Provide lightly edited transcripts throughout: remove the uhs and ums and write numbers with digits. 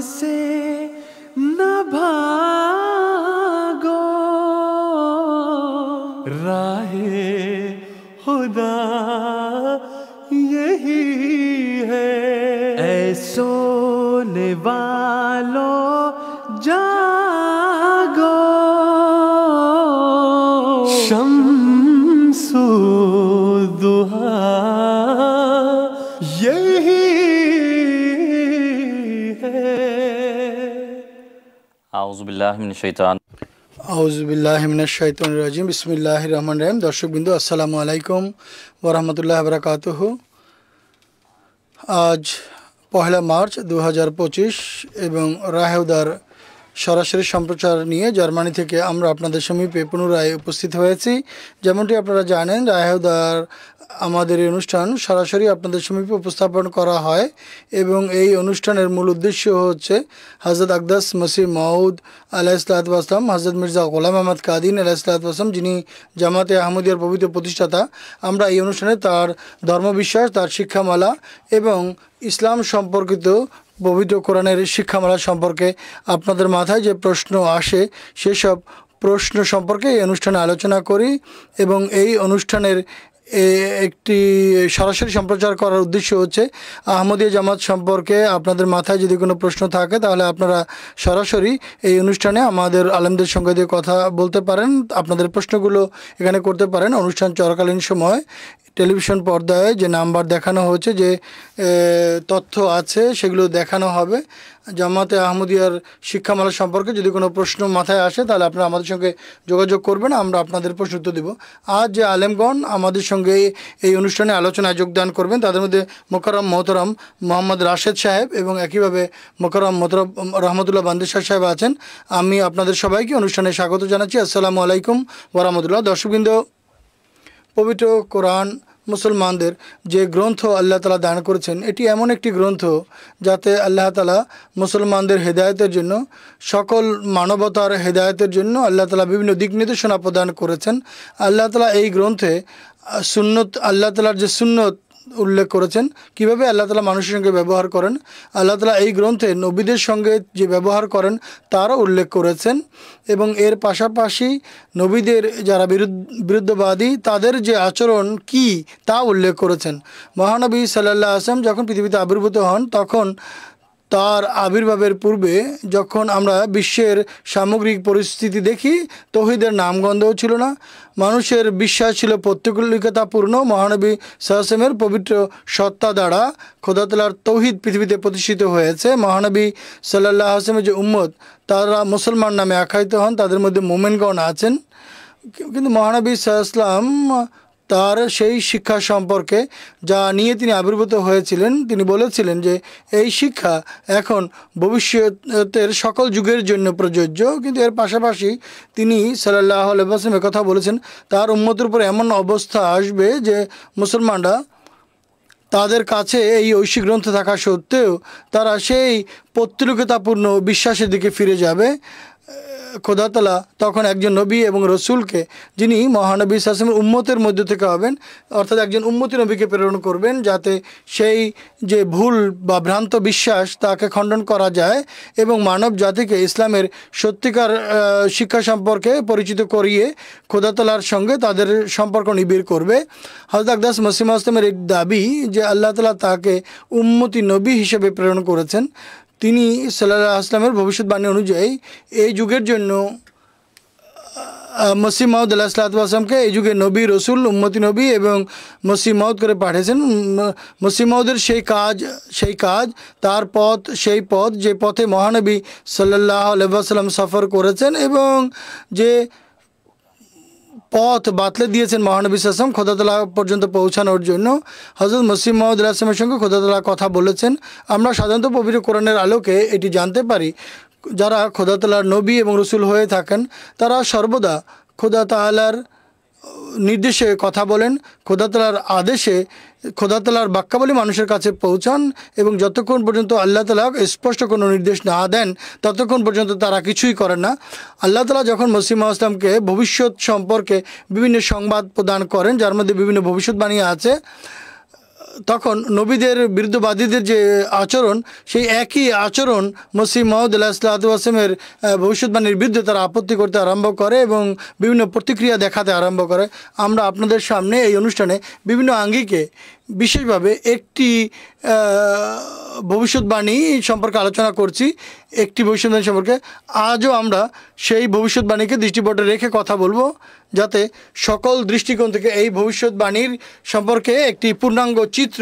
से न भागो, राहे खुदा यही है। ऐ सोने वालों जागो, शम्सु दुहा यही है। আউযুবিল্লাহি মিনাশ শাইতান আউযুবিল্লাহি মিনাশ শাইতানির রাজিম। বিসমিল্লাহির রহমানির রহিম। দর্শকবৃন্দ, আসসালামু আলাইকুম ওয়া রাহমাতুল্লাহি ওয়া বারাকাতুহু। আজ পহেলা মার্চ 2025 এবং রাহেউদার সরাসরি সম্প্রচার নিয়ে জার্মানি থেকে আমরা আপনাদের সমীপে পুনরায় উপস্থিত হয়েছি। যেমনটি আপনারা জানেন, রাহেউদার আমাদের এই অনুষ্ঠান সরাসরি আপনাদের সমীপে উপস্থাপন করা হয় এবং এই অনুষ্ঠানের মূল উদ্দেশ্য হচ্ছে হযরত আকদাস মসিহ মাউদ আলাইহিসসালাতু ওয়াস সালাম, হযরত মির্জা গোলাম আহমদ কাদিন আলাইহিসসালাতু ওয়াস সালাম, যিনি জামাতে আহমদিয়ার পবিত্র প্রতিষ্ঠাতা। আমরা এই অনুষ্ঠানে তার ধর্মবিশ্বাস, তার শিক্ষামালা এবং ইসলাম সম্পর্কিত পবিত্র কোরআনের শিক্ষামালা সম্পর্কে আপনাদের মাথায় যে প্রশ্ন আসে সেসব প্রশ্ন সম্পর্কে এই অনুষ্ঠানে আলোচনা করি এবং এই অনুষ্ঠানের একটি সরাসরি সম্প্রচার করার উদ্দেশ্য হচ্ছে আহমদিয়া জামাত সম্পর্কে আপনাদের মাথায় যদি কোনো প্রশ্ন থাকে তাহলে আপনারা সরাসরি এই অনুষ্ঠানে আমাদের আলেমদের সঙ্গে দিয়ে কথা বলতে পারেন, আপনাদের প্রশ্নগুলো এখানে করতে পারেন। অনুষ্ঠান চলাকালীন সময় টেলিভিশন পর্দায় যে নাম্বার দেখানো হচ্ছে, যে তথ্য আছে সেগুলো দেখানো হবে। জামাতে আহমদিয়ার শিক্ষামালা সম্পর্কে যদি কোনো প্রশ্ন মাথায় আসে তাহলে আপনারা আমাদের সঙ্গে যোগাযোগ করবেন, আমরা আপনাদের প্রশ্ন উত্তর দেব। আজ যে আলেমগণ আমাদের সঙ্গে এই অনুষ্ঠানে আলোচনায় যোগদান করবেন তাদের মধ্যে মোকাররম মোহতারাম মোহাম্মদ রাশেদ সাহেব এবং একইভাবে মোকাররম মোহতারাম রহমতুল্লাহ বান্দেশাহ সাহেব আছেন। আমি আপনাদের সবাইকে অনুষ্ঠানে স্বাগত জানাচ্ছি। আসসালামু আলাইকুম ওয়া রাহমাতুল্লাহ। দর্শকবৃন্দ, পবিত্র কোরআন মুসলমানদের যে গ্রন্থ আল্লাহ তাআলা দান করেছেন, এটি এমন একটি গ্রন্থ যাতে আল্লাহ তাআলা মুসলমানদের হেদায়েতের জন্য, সকল মানবতার হেদায়েতের জন্য আল্লাহ তাআলা বিভিন্ন দিক নির্দেশনা প্রদান করেছেন। আল্লাহ তাআলা এই গ্রন্থে সুন্নত, আল্লাহ তাআলার যে সুন্নত উল্লেখ করেছেন, কিভাবে আল্লাহ তাআলা মানুষের সঙ্গে ব্যবহার করেন। আল্লাহ তাআলা এই গ্রন্থে নবীদের সঙ্গে যে ব্যবহার করেন তারও উল্লেখ করেছেন এবং এর পাশাপাশি নবীদের যারা বিরুদ্ধবাদী তাদের যে আচরণ কি তা উল্লেখ করেছেন। মহানবী সাল্লাল্লাহু আলাইহি ওয়াসাল্লাম যখন পৃথিবীতে আবির্ভূত হন তখন তার আবির্ভাবের পূর্বে যখন আমরা বিশ্বের সামগ্রিক পরিস্থিতি দেখি, তৌহিদের নামগন্ধও ছিল না, মানুষের বিশ্বাস ছিল প্রত্যক্ষতাপূর্ণ। মহানবী সাল্লাল্লাহু আলাইহি ওয়াসাল্লামের পবিত্র সত্তা দ্বারা খোদা তাআলার তৌহিদ পৃথিবীতে প্রতিষ্ঠিত হয়েছে। মহানবী সাল্লাল্লাহু আলাইহি ওয়াসাল্লামের যে উম্মত তারা মুসলমান নামে আখ্যায়িত হন, তাদের মধ্যে মোমেনগণ আছেন। কিন্তু মহানবী সাল্লাল্লাহু আলাইহি ওয়াসাল্লাম তার সেই শিক্ষা সম্পর্কে যা নিয়ে তিনি আবির্ভূত হয়েছিলেন, তিনি বলেছিলেন যে এই শিক্ষা এখন ভবিষ্যতের সকল যুগের জন্য প্রযোজ্য। কিন্তু এর পাশাপাশি তিনি সাল্লাল্লাহু আলাইহি ওয়াসাল্লাম কথা বলেছেন তার উম্মতের উপর এমন অবস্থা আসবে যে মুসলমানরা তাদের কাছে এই ঐশী গ্রন্থ থাকা সত্ত্বেও তারা সেই পৌত্তলিকতাপূর্ণ বিশ্বাসের দিকে ফিরে যাবে। খোদা তাআলা তখন একজন নবী এবং রসুলকে, যিনি মহানবী সাল্লাল্লাহু আলাইহি ওয়াসাল্লামের উম্মতের মধ্য থেকে হবেন, অর্থাৎ একজন উম্মতি নবীকে প্রেরণ করবেন যাতে সেই যে ভুল বা ভ্রান্ত বিশ্বাস তাকে খণ্ডন করা যায় এবং মানব জাতিকে ইসলামের সত্যিকার শিক্ষা সম্পর্কে পরিচিত করিয়ে খোদা তাআলার সঙ্গে তাদের সম্পর্ক নিবিড় করবে। হযরত আকদাস মসিহ মাউদ ইসলামের এই দাবি যে আল্লাহ তাআলা তাকে উম্মতি নবী হিসেবে প্রেরণ করেছেন। তিনি সাল্লাল্লাহু আলাইহি ওয়াসাল্লামের ভবিষ্যৎবাণী অনুযায়ী এই যুগের জন্য মসিহ মাউদ আলাইহিসসালাতু ওয়াস সালামকে এই যুগে নবী, রসুল, উম্মতি নবী এবং মসিহ মাউদ করে পাঠিয়েছেন। মসিহ মাউদের সেই কাজ তার পথ, সেই পথ যে পথে মহানবী সাল্লাল্লাহু আলাইহি ওয়াসাল্লাম সফর করেছেন এবং যে পথ বাতলে দিয়েছেন মহানবী সাল্লাল্লাহু আলাইহি ওয়াসাল্লাম খোদা তাআলা পর্যন্ত পৌঁছানোর জন্য। হযরত মসিহ মাউদ আলাইহিস সালামের সঙ্গে খোদা তাআলা কথা বলেছেন। আমরা সাধারণত পবিত্র কোরআনের আলোকে এটি জানতে পারি, যারা খোদা তাআলার নবী এবং রসুল হয়ে থাকেন তারা সর্বদা খোদা তাআলার নির্দেশে কথা বলেন, খোদা তাআলার আদেশে খোদা তাআলার বাক্যাবলী মানুষের কাছে পৌঁছান এবং যতক্ষণ পর্যন্ত আল্লাহ তাআলা স্পষ্ট কোনো নির্দেশ না দেন ততক্ষণ পর্যন্ত তারা কিছুই করেন না। আল্লাহ তাআলা যখন মসিহ মাউদ ইসলামকে ভবিষ্যৎ সম্পর্কে বিভিন্ন সংবাদ প্রদান করেন, যার মধ্যে বিভিন্ন ভবিষ্যৎবাণী আছে, তখন নবীদের বিরুদ্ধবাদীদের যে আচরণ, সেই একই আচরণ মসিহ মাউদ আলাইহিসসালামের ভবিষ্যৎবাণীর বিরুদ্ধে তারা আপত্তি করতে আরম্ভ করে এবং বিভিন্ন প্রতিক্রিয়া দেখাতে আরম্ভ করে। আমরা আপনাদের সামনে এই অনুষ্ঠানে বিভিন্ন আঙ্গিকে বিশেষভাবে একটি ভবিষ্যৎবাণী সম্পর্কে আলোচনা করছি, একটি ভবিষ্যৎবাণী সম্পর্কে। আজও আমরা সেই ভবিষ্যৎবাণীকে দৃষ্টিপটে রেখে কথা বলবো, যাতে সকল দৃষ্টিকোণ থেকে এই ভবিষ্যৎবাণীর সম্পর্কে একটি পূর্ণাঙ্গ চিত্র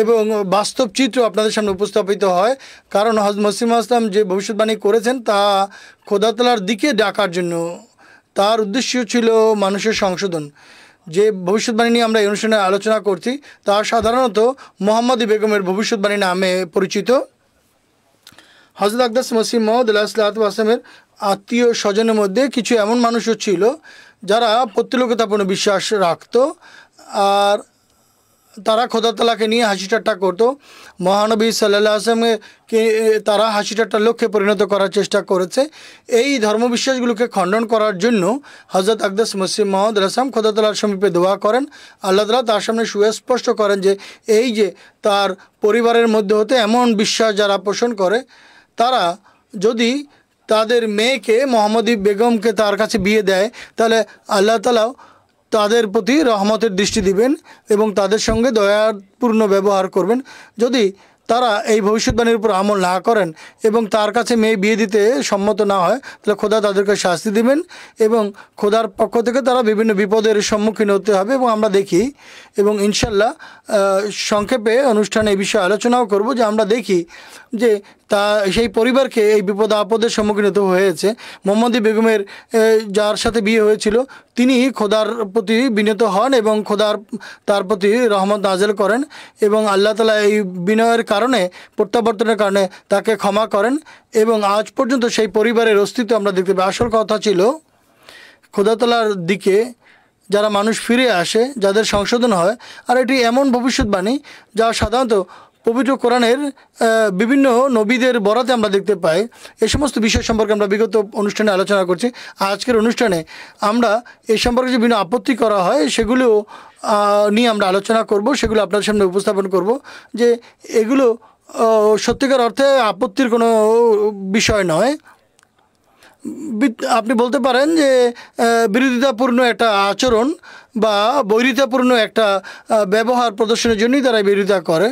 এবং বাস্তব চিত্র আপনাদের সামনে উপস্থাপিত হয়। কারণ হযরত মসিহ মাউদ ইসলাম যে ভবিষ্যৎবাণী করেছেন তা খোদা তাআলার দিকে ডাকার জন্য, তার উদ্দেশ্য ছিল মানুষের সংশোধন। যে ভবিষ্যৎবাণী নিয়ে আমরা এই অনুষ্ঠানে আলোচনা করছি তা সাধারণত মোহাম্মদী বেগমের ভবিষ্যৎবাণী নামে পরিচিত। হযরত আকদাস মসিহ মাউদ আলাইহিসসালামের আত্মীয় স্বজনের মধ্যে কিছু এমন মানুষও ছিল যারা প্রতিলোকিতাপূর্ণ বিশ্বাস রাখত, আর তারা খোদা তাআলাকে নিয়ে হাসি ঠাট্টা করতো। মহানবী সাল্লাল্লাহু আলাইহি ওয়াসাল্লামকে তারা হাসি ঠাট্টার লক্ষ্যে পরিণত করার চেষ্টা করেছে। এই ধর্মবিশ্বাসগুলোকে খণ্ডন করার জন্য হযরত আকদাস মসিহ মাউদ আলাইহিসসালাম খোদা তাআলার সমীপে দোয়া করেন। আল্লাহ তাআলা তার সামনে সুস্পষ্ট করেন যে এই যে তার পরিবারের মধ্যে হতে এমন বিশ্বাস যারা পোষণ করে, তারা যদি তাদের মেয়েকে মোহাম্মদী বেগমকে তার কাছে বিয়ে দেয়, তাহলে আল্লাহ তাআলাও তাদের প্রতি রহমতের দৃষ্টি দিবেন এবং তাদের সঙ্গে দয়াপূর্ণ ব্যবহার করবেন। যদি তারা এই ভবিষ্যৎবাণীর উপর আমল না করেন এবং তার কাছে মেয়ে বিয়ে দিতে সম্মত না হয়, তাহলে খোদা তাদেরকে শাস্তি দিবেন এবং খোদার পক্ষ থেকে তারা বিভিন্ন বিপদের সম্মুখীন হতে হবে। এবং আমরা দেখি, এবং ইনশাল্লাহ সংক্ষেপে অনুষ্ঠানে এই বিষয়ে আলোচনাও করব, যে আমরা দেখি যে তা সেই পরিবারকে এই বিপদ আপদের সম্মুখীন হতে হয়েছে। মোহাম্মদী বেগমের যার সাথে বিয়ে হয়েছিল তিনি খোদার প্রতি বিনীত হন এবং খোদার তার প্রতি রহমত নাজেল করেন এবং আল্লাহ তাআলা এই বিনয়ের কারণে, প্রত্যাবর্তনের কারণে তাকে ক্ষমা করেন এবং আজ পর্যন্ত সেই পরিবারের অস্তিত্ব আমরা দেখতে পাই। আসল কথা ছিল খোদা তাআলার দিকে যারা মানুষ ফিরে আসে, যাদের সংশোধন হয়। আর এটি এমন ভবিষ্যৎবাণী যা সাধারণত পবিত্র কোরআনের বিভিন্ন নবীদের বরাতে আমরা দেখতে পাই। এই সমস্ত বিষয় সম্পর্কে আমরা বিগত অনুষ্ঠানে আলোচনা করছি। আজকের অনুষ্ঠানে আমরা এই সম্পর্কে যে বিভিন্ন আপত্তি করা হয় সেগুলো নিয়ে আমরা আলোচনা করব, সেগুলো আপনাদের সামনে উপস্থাপন করব, যে এগুলো সত্যিকার অর্থে আপত্তির কোনো বিষয় নয়। আপনি বলতে পারেন যে বিরোধিতাপূর্ণ একটা আচরণ বা বৈরিতাপূর্ণ একটা ব্যবহার প্রদর্শনের জন্যই তারা বিরোধিতা করে।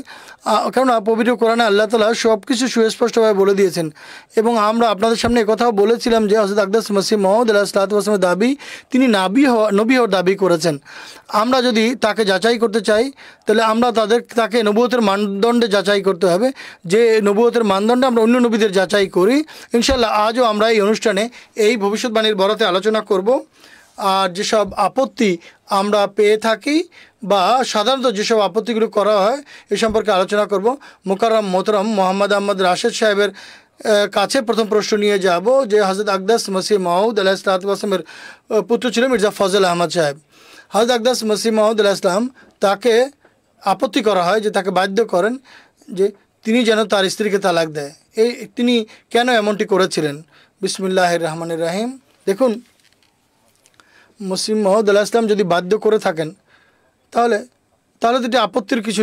কেননা পবিত্র কোরআনে আল্লাহ তাআলা সব কিছু সুস্পষ্টভাবে বলে দিয়েছেন। এবং আমরা আপনাদের সামনে একথাও বলেছিলাম যে হযরত আকদাস মসিহ মাউদ আলাইহিসসালামের দাবি, তিনি নবী হওয়ার দাবি করেছেন। আমরা যদি তাকে যাচাই করতে চাই, তাহলে আমরা তাকে নবুয়তের মানদণ্ডে যাচাই করতে হবে, যে নবুয়তের মানদণ্ডে আমরা অন্য নবীদের যাচাই করি। ইনশাআল্লাহ আজও আমরা এই অনুষ্ঠানে এই ভবিষ্যৎবাণীর বরাতে আলোচনা করব। আর যেসব আপত্তি আমরা পেয়ে থাকি বা সাধারণত যেসব আপত্তিগুলো করা হয় এ সম্পর্কে আলোচনা করব। মুকাররম মোহতরম মোহাম্মদ আহমদ রাশেদ সাহেবের কাছে প্রথম প্রশ্ন নিয়ে যাব, যে হযরত আকদাস মসিহ মাউদ আলাইহিসসালামের পুত্র ছিলেন মির্জা ফজল আহমদ সাহেব। হযরত আকদাস মসিহ মাউদ আলাইহিসসালাম তাকে আপত্তি করা হয়, যে তাকে বাধ্য করেন যে তিনি যেন তার স্ত্রীকে তালাক দেয়। তিনি কেন এমনটি করেছিলেন? বিসমিল্লাহির রহমানির রহিম। দেখুন, মসিহ মাউদ আলাইহিসসালাম যদি বাধ্য করে থাকেন তাহলে তো এটি আপত্তির কিছু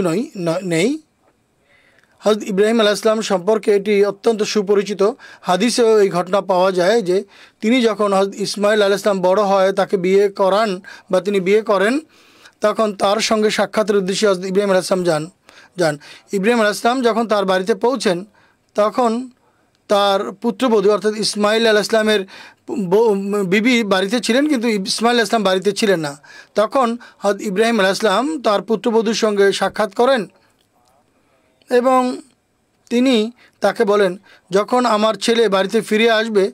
নেই। হযরত ইব্রাহিম আলাইহিসসালাম সম্পর্কে এটি অত্যন্ত সুপরিচিত। হাদিসেও এই ঘটনা পাওয়া যায় যে তিনি যখন হযরত ইসমাইল আলাইহিসসালাম বড় হয়, তাকে বিয়ে করান বা তিনি বিয়ে করেন, তখন তার সঙ্গে সাক্ষাতের উদ্দেশ্যে হযরত ইব্রাহিম আলাইহিসসালাম যান। ইব্রাহিম আলাইহিসসালাম যখন তার বাড়িতে পৌঁছেন, তখন তার পুত্রবধূ অর্থাৎ ইসমাইল আলাইহিসসালামের বিবি বাড়িতে ছিলেন, কিন্তু ইসমাইল আলাইহিসসালাম বাড়িতে ছিলেন না। তখন হযরত ইব্রাহিম আলাইহিসসালাম তার পুত্রবধূর সঙ্গে সাক্ষাৎ করেন এবং তিনি তাকে বলেন, যখন আমার ছেলে বাড়িতে ফিরে আসবে,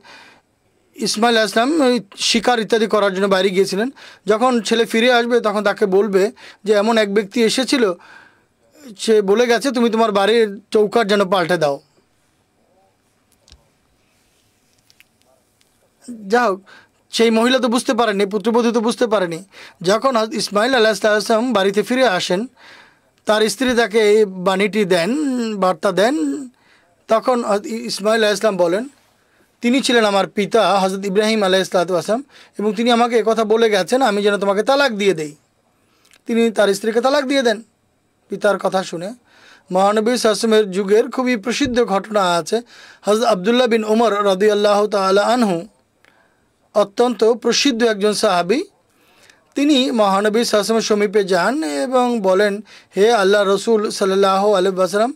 ইসমাইল আলাইহিসসালাম শিকার ইত্যাদি করার জন্য বাইরে গিয়েছিলেন, যখন ছেলে ফিরে আসবে তখন তাকে বলবে যে এমন এক ব্যক্তি এসেছিল, সে বলে গেছে তুমি তোমার বাড়ির চৌকাঠ যেন পাল্টে দাও। যা হোক, সেই মহিলা তো বুঝতে পারেনি, পুত্রবধূ তো বুঝতে পারেনি। যখন ইসমাইল আলাইহিসসালাম বাড়িতে ফিরে আসেন, তার স্ত্রী তাকে এই বাণীটি দেন, বার্তা দেন। তখন ইসমাইল আলাইহিসসালাম বলেন, তিনি ছিলেন আমার পিতা হযরত ইব্রাহিম আলাইহিসসালাম এবং তিনি আমাকে কথা বলে গেছেন আমি যেন তোমাকে তালাক দিয়ে দেই। তিনি তার স্ত্রীকে তালাক দিয়ে দেন। পিতার কথা শুনে। মহানবী সাল্লামের যুগের খুবই প্রসিদ্ধ ঘটনা আছে। হযরত আব্দুল্লাহ বিন উমর রাদিয়াল্লাহু তাআলা আনহু অত্যন্ত প্রসিদ্ধ একজন সাহাবী। তিনি মহানবী সাল্লামের সমীপে যান এবং বলেন, হে আল্লাহ রসুল সাল্লাল্লাহু আলাইহি ওয়াসাল্লাম,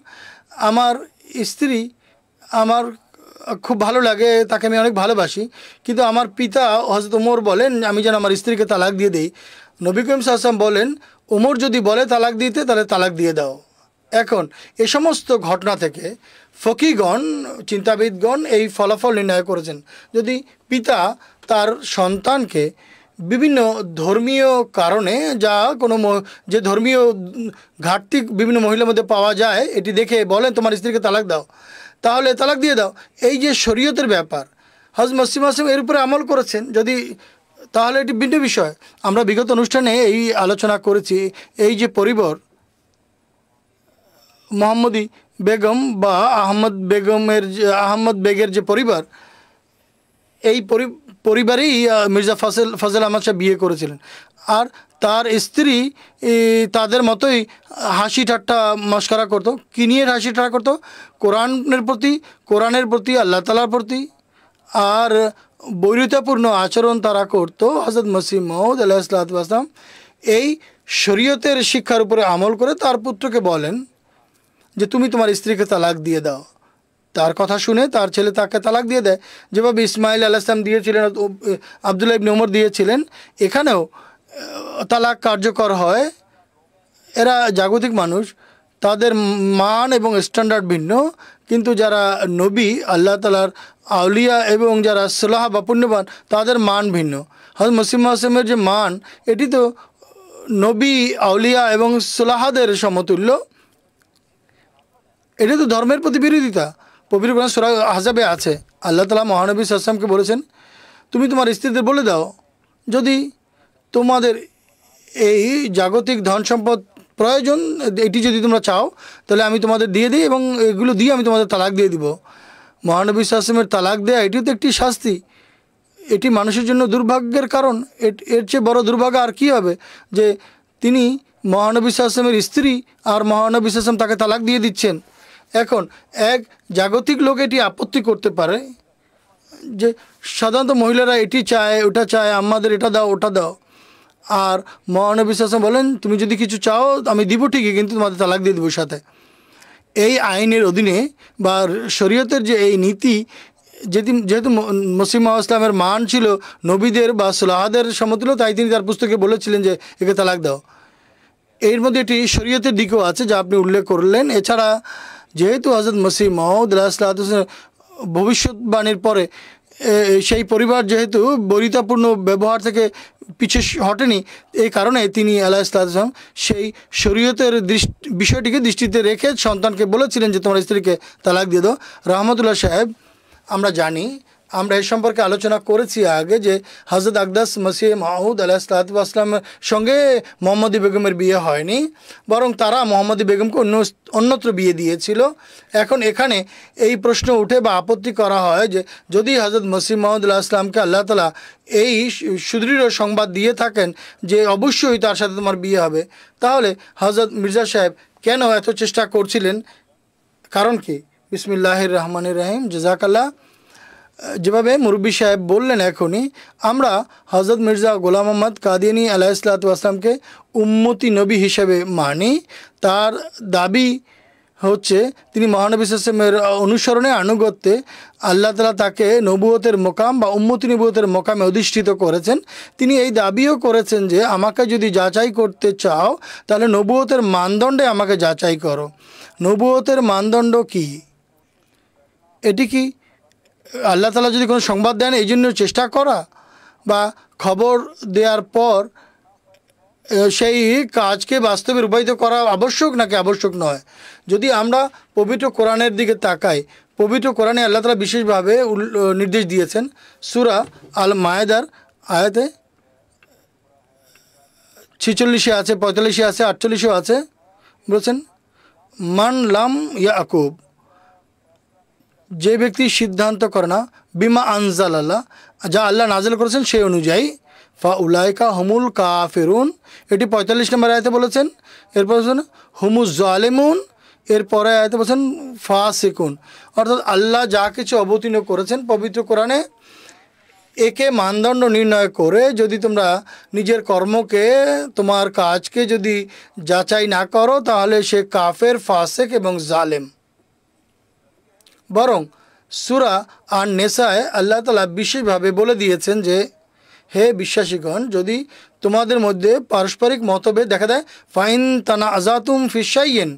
আমার স্ত্রী আমার খুব ভালো লাগে, তাকে আমি অনেক ভালোবাসি, কিন্তু আমার পিতা হযরত ওমর বলেন আমি যেন আমার স্ত্রীকে তালাক দিয়ে দিই। নবী করিম সাল্লাল্লাহু আলাইহি ওয়াসাল্লাম বলেন, ওমর যদি বলে তালাক দিতে তাহলে তালাক দিয়ে দাও। এখন এ সমস্ত ঘটনা থেকে ফকিগণ, চিন্তাবিদগণ এই ফলাফল নির্ণয় করেছেন, যদি পিতা তার সন্তানকে বিভিন্ন ধর্মীয় কারণে যা কোনো যে ধর্মীয় ঘাটতি বিভিন্ন মহিলার মধ্যে পাওয়া যায় এটি দেখে বলেন তোমার স্ত্রীকে তালাক দাও, তাহলে তালাক দিয়ে দাও। এই যে শরীয়তের ব্যাপার, হযরত মসিহ মাউদ এর উপরে আমল করেছেন, যদি তাহলে এটি ভিন্ন বিষয়। আমরা বিগত অনুষ্ঠানে এই আলোচনা করেছি, এই যে পরিবার মোহাম্মদী বেগম বা আহমদ বেগের যে পরিবার, এই পরিবারেই মির্জা ফজল আহমদ শাহ বিয়ে করেছিলেন। আর তার স্ত্রী তাদের মতোই হাসি ঠাট্টা মস্করা করতো। কি নিয়ে হাসি ঠাট্টা করতো? কোরআনের প্রতি আল্লাহ তাআলার প্রতি। আর বৈরিতাপূর্ণ আচরণ তারা করতো। হযরত মসিহ মাউদ আলাইহিস সালাতু ওয়াস সালাম এই শরীয়তের শিক্ষার উপরে আমল করে তার পুত্রকে বলেন যে তুমি তোমার স্ত্রীকে তালাক দিয়ে দাও। তার কথা শুনে তার ছেলে তাকে তালাক দিয়ে দেয়, যেভাবে ইসমাইল আলাইহিস সালাম দিয়েছিলেন, আব্দুল্লাহ ইবনে ওমর দিয়েছিলেন। এখানেও তালাক কার্যকর হয়। এরা জাগতিক মানুষ, তাদের মান এবং স্ট্যান্ডার্ড ভিন্ন, কিন্তু যারা নবী আল্লাহ তাআলার আউলিয়া এবং যারা সুলাহা বা পুণ্যবান তাদের মান ভিন্ন। হযরত মসিহ মাউদের যে মান, এটি তো নবী আউলিয়া এবং সুলাহাদের সমতুল্য। এটা তো ধর্মের প্রতি বিরোধিতা। পবিত্র কোরআন সূরা আহজাবে আছে, আল্লাহ তাআলা মহানবী সাল্লাল্লাহু আলাইহি ওয়াসাল্লামকে বলেছেন, তুমি তোমার স্ত্রীদের বলে দাও যদি তোমাদের এই জাগতিক ধন সম্পদ প্রয়োজন, এটি যদি তোমরা চাও তাহলে আমি তোমাদের দিয়ে দিই এবং এগুলো দিয়ে আমি তোমাদের তালাক দিয়ে দিব। মহানবী সাল্লাল্লাহু আলাইহি ওয়াসাল্লামের তালাক দেয়া এটিও তো একটি শাস্তি। এটি মানুষের জন্য দুর্ভাগ্যের কারণ। এর চেয়ে বড় দুর্ভাগ্য আর কী হবে যে তিনি মহানবী সাল্লাল্লাহু আলাইহি ওয়াসাল্লামের স্ত্রী আর মহানবী সাল্লাল্লাহু আলাইহি ওয়াসাল্লাম তাকে তালাক দিয়ে দিচ্ছেন। এখন এক জাগতিক লোক এটি আপত্তি করতে পারে যে সাধারণত মহিলারা এটি চায় ওটা চায়, আমাদের এটা দাও ওটা দাও। আর মহানবী সাল্লাল্লাহু আলাইহি ওয়াসাল্লাম বলেন তুমি যদি কিছু চাও আমি দিব ঠিকই, কিন্তু তোমাদের তালাক দিয়ে দেবো সাথে। এই আইনের অধীনে বা শরীয়তের যে এই নীতি, যেহেতু মসিহ মাউদ ইসলামের মান ছিল নবীদের বা সুলাহাদের সমতুল্য, তাই তিনি তার পুস্তকে বলেছিলেন যে একে তালাক দাও। এর মধ্যে এটি শরীয়তের দিকও আছে যা আপনি উল্লেখ করলেন। এছাড়া যেহেতু হযরত মসিহ মাউদ আলাইহিস সালাতু ওয়াস সালাম ভবিষ্যৎবাণীর পরে সেই পরিবার যেহেতু বৈরিতাপূর্ণ ব্যবহার থেকে পিছু হটেনি, এই কারণে তিনি আলাইহিস সালাতু ওয়াস সালাম সেই শরীয়তের বিষয়টিকে দৃষ্টিতে রেখে সন্তানকে বলেছিলেন যে তোমার স্ত্রীকে তালাক দিয়ে দাও। রহমতুল্লাহ সাহেব, আমরা জানি, আমরা এই সম্পর্কে আলোচনা করেছি আগে যে হযরত আকদাস মসিহ মাউদ আলাইহিস সালাতু ওয়াস সালামের সঙ্গে মোহাম্মদী বেগমের বিয়ে হয়নি, বরং তারা মোহাম্মদী বেগমকে অন্যত্র বিয়ে দিয়েছিল। এখন এখানে এই প্রশ্ন উঠে বা আপত্তি করা হয় যে যদি হযরত মসিহ মাউদ আলাইহিস সালামকে আল্লাহ তাআলা এই সুদৃঢ় সংবাদ দিয়ে থাকেন যে অবশ্যই তার সাথে তোমার বিয়ে হবে, তাহলে হযরত মির্জা সাহেব কেন এত চেষ্টা করছিলেন? কারণ কি? বিসমিল্লাহির রহমানির রহিম। জাযাকাল্লাহ। যেভাবে মুরব্বী সাহেব বললেন, এখনই আমরা হযরত মির্জা গোলাম মোহাম্মদ কাদিয়ানী আলাইহিস সালাতু ওয়াস সালামকে উম্মতি নবী হিসেবে মানি। তার দাবি হচ্ছে তিনি মহানবী সাল্লাল্লাহু আলাইহি ওয়াসাল্লামের অনুসরণে আনুগত্যে আল্লাহ তাআলা তাকে নবুয়তের মোকাম বা উম্মতি নবুয়তের মোকামে অধিষ্ঠিত করেছেন। তিনি এই দাবিও করেছেন যে আমাকে যদি যাচাই করতে চাও তাহলে নবুয়তের মানদণ্ডে আমাকে যাচাই করো। নবুয়তের মানদণ্ড কি? এটি কি আল্লাহ তাআলা যদি কোনো সংবাদ দেন এই জন্য চেষ্টা করা, বা খবর দেওয়ার পর সেই কাজকে বাস্তবে রূপায়িত করা আবশ্যক নাকি আবশ্যক নয়? যদি আমরা পবিত্র কোরআনের দিকে তাকাই, পবিত্র কোরআনে আল্লাহ তাআলা বিশেষভাবে নির্দেশ দিয়েছেন। সূরা আল মায়েদার আয়াতে 46 আছে, 45 আছে, 48 আছে, বলছেন মান লাম ইয়াকুব, যে ব্যক্তি সিদ্ধান্ত করে না বিমা আনজাল আল্লাহ, যা আল্লাহ নাজিল করেছেন সেই অনুযায়ী, ফা উলাইকা হুমুল কাফিরুন, এটি 45 নম্বর আয়াতে বলেছেন। এরপর বলছেন হুমুজ জালিমুন, এরপরে আয়াতে বলছেন ফাসিকুন। অর্থাৎ আল্লাহ যা কিছু অবতীর্ণ করেছেন পবিত্র কোরআনে, একে মানদণ্ড নির্ণয় করে যদি তোমরা নিজের কর্মকে, তোমার কাজকে যদি যাচাই না করো, তাহলে সে কাফের, ফাসেক এবং জালেম। বরং সূরা আন-নেসায় আল্লাহ তাআলা বিশেষভাবে বলে দিয়েছেন যে, হে বিশ্বাসীগণ, যদি তোমাদের মধ্যে পারস্পরিক মতভেদ দেখা দেয়, ফাইন তানাজাতুম ফি শাইইন,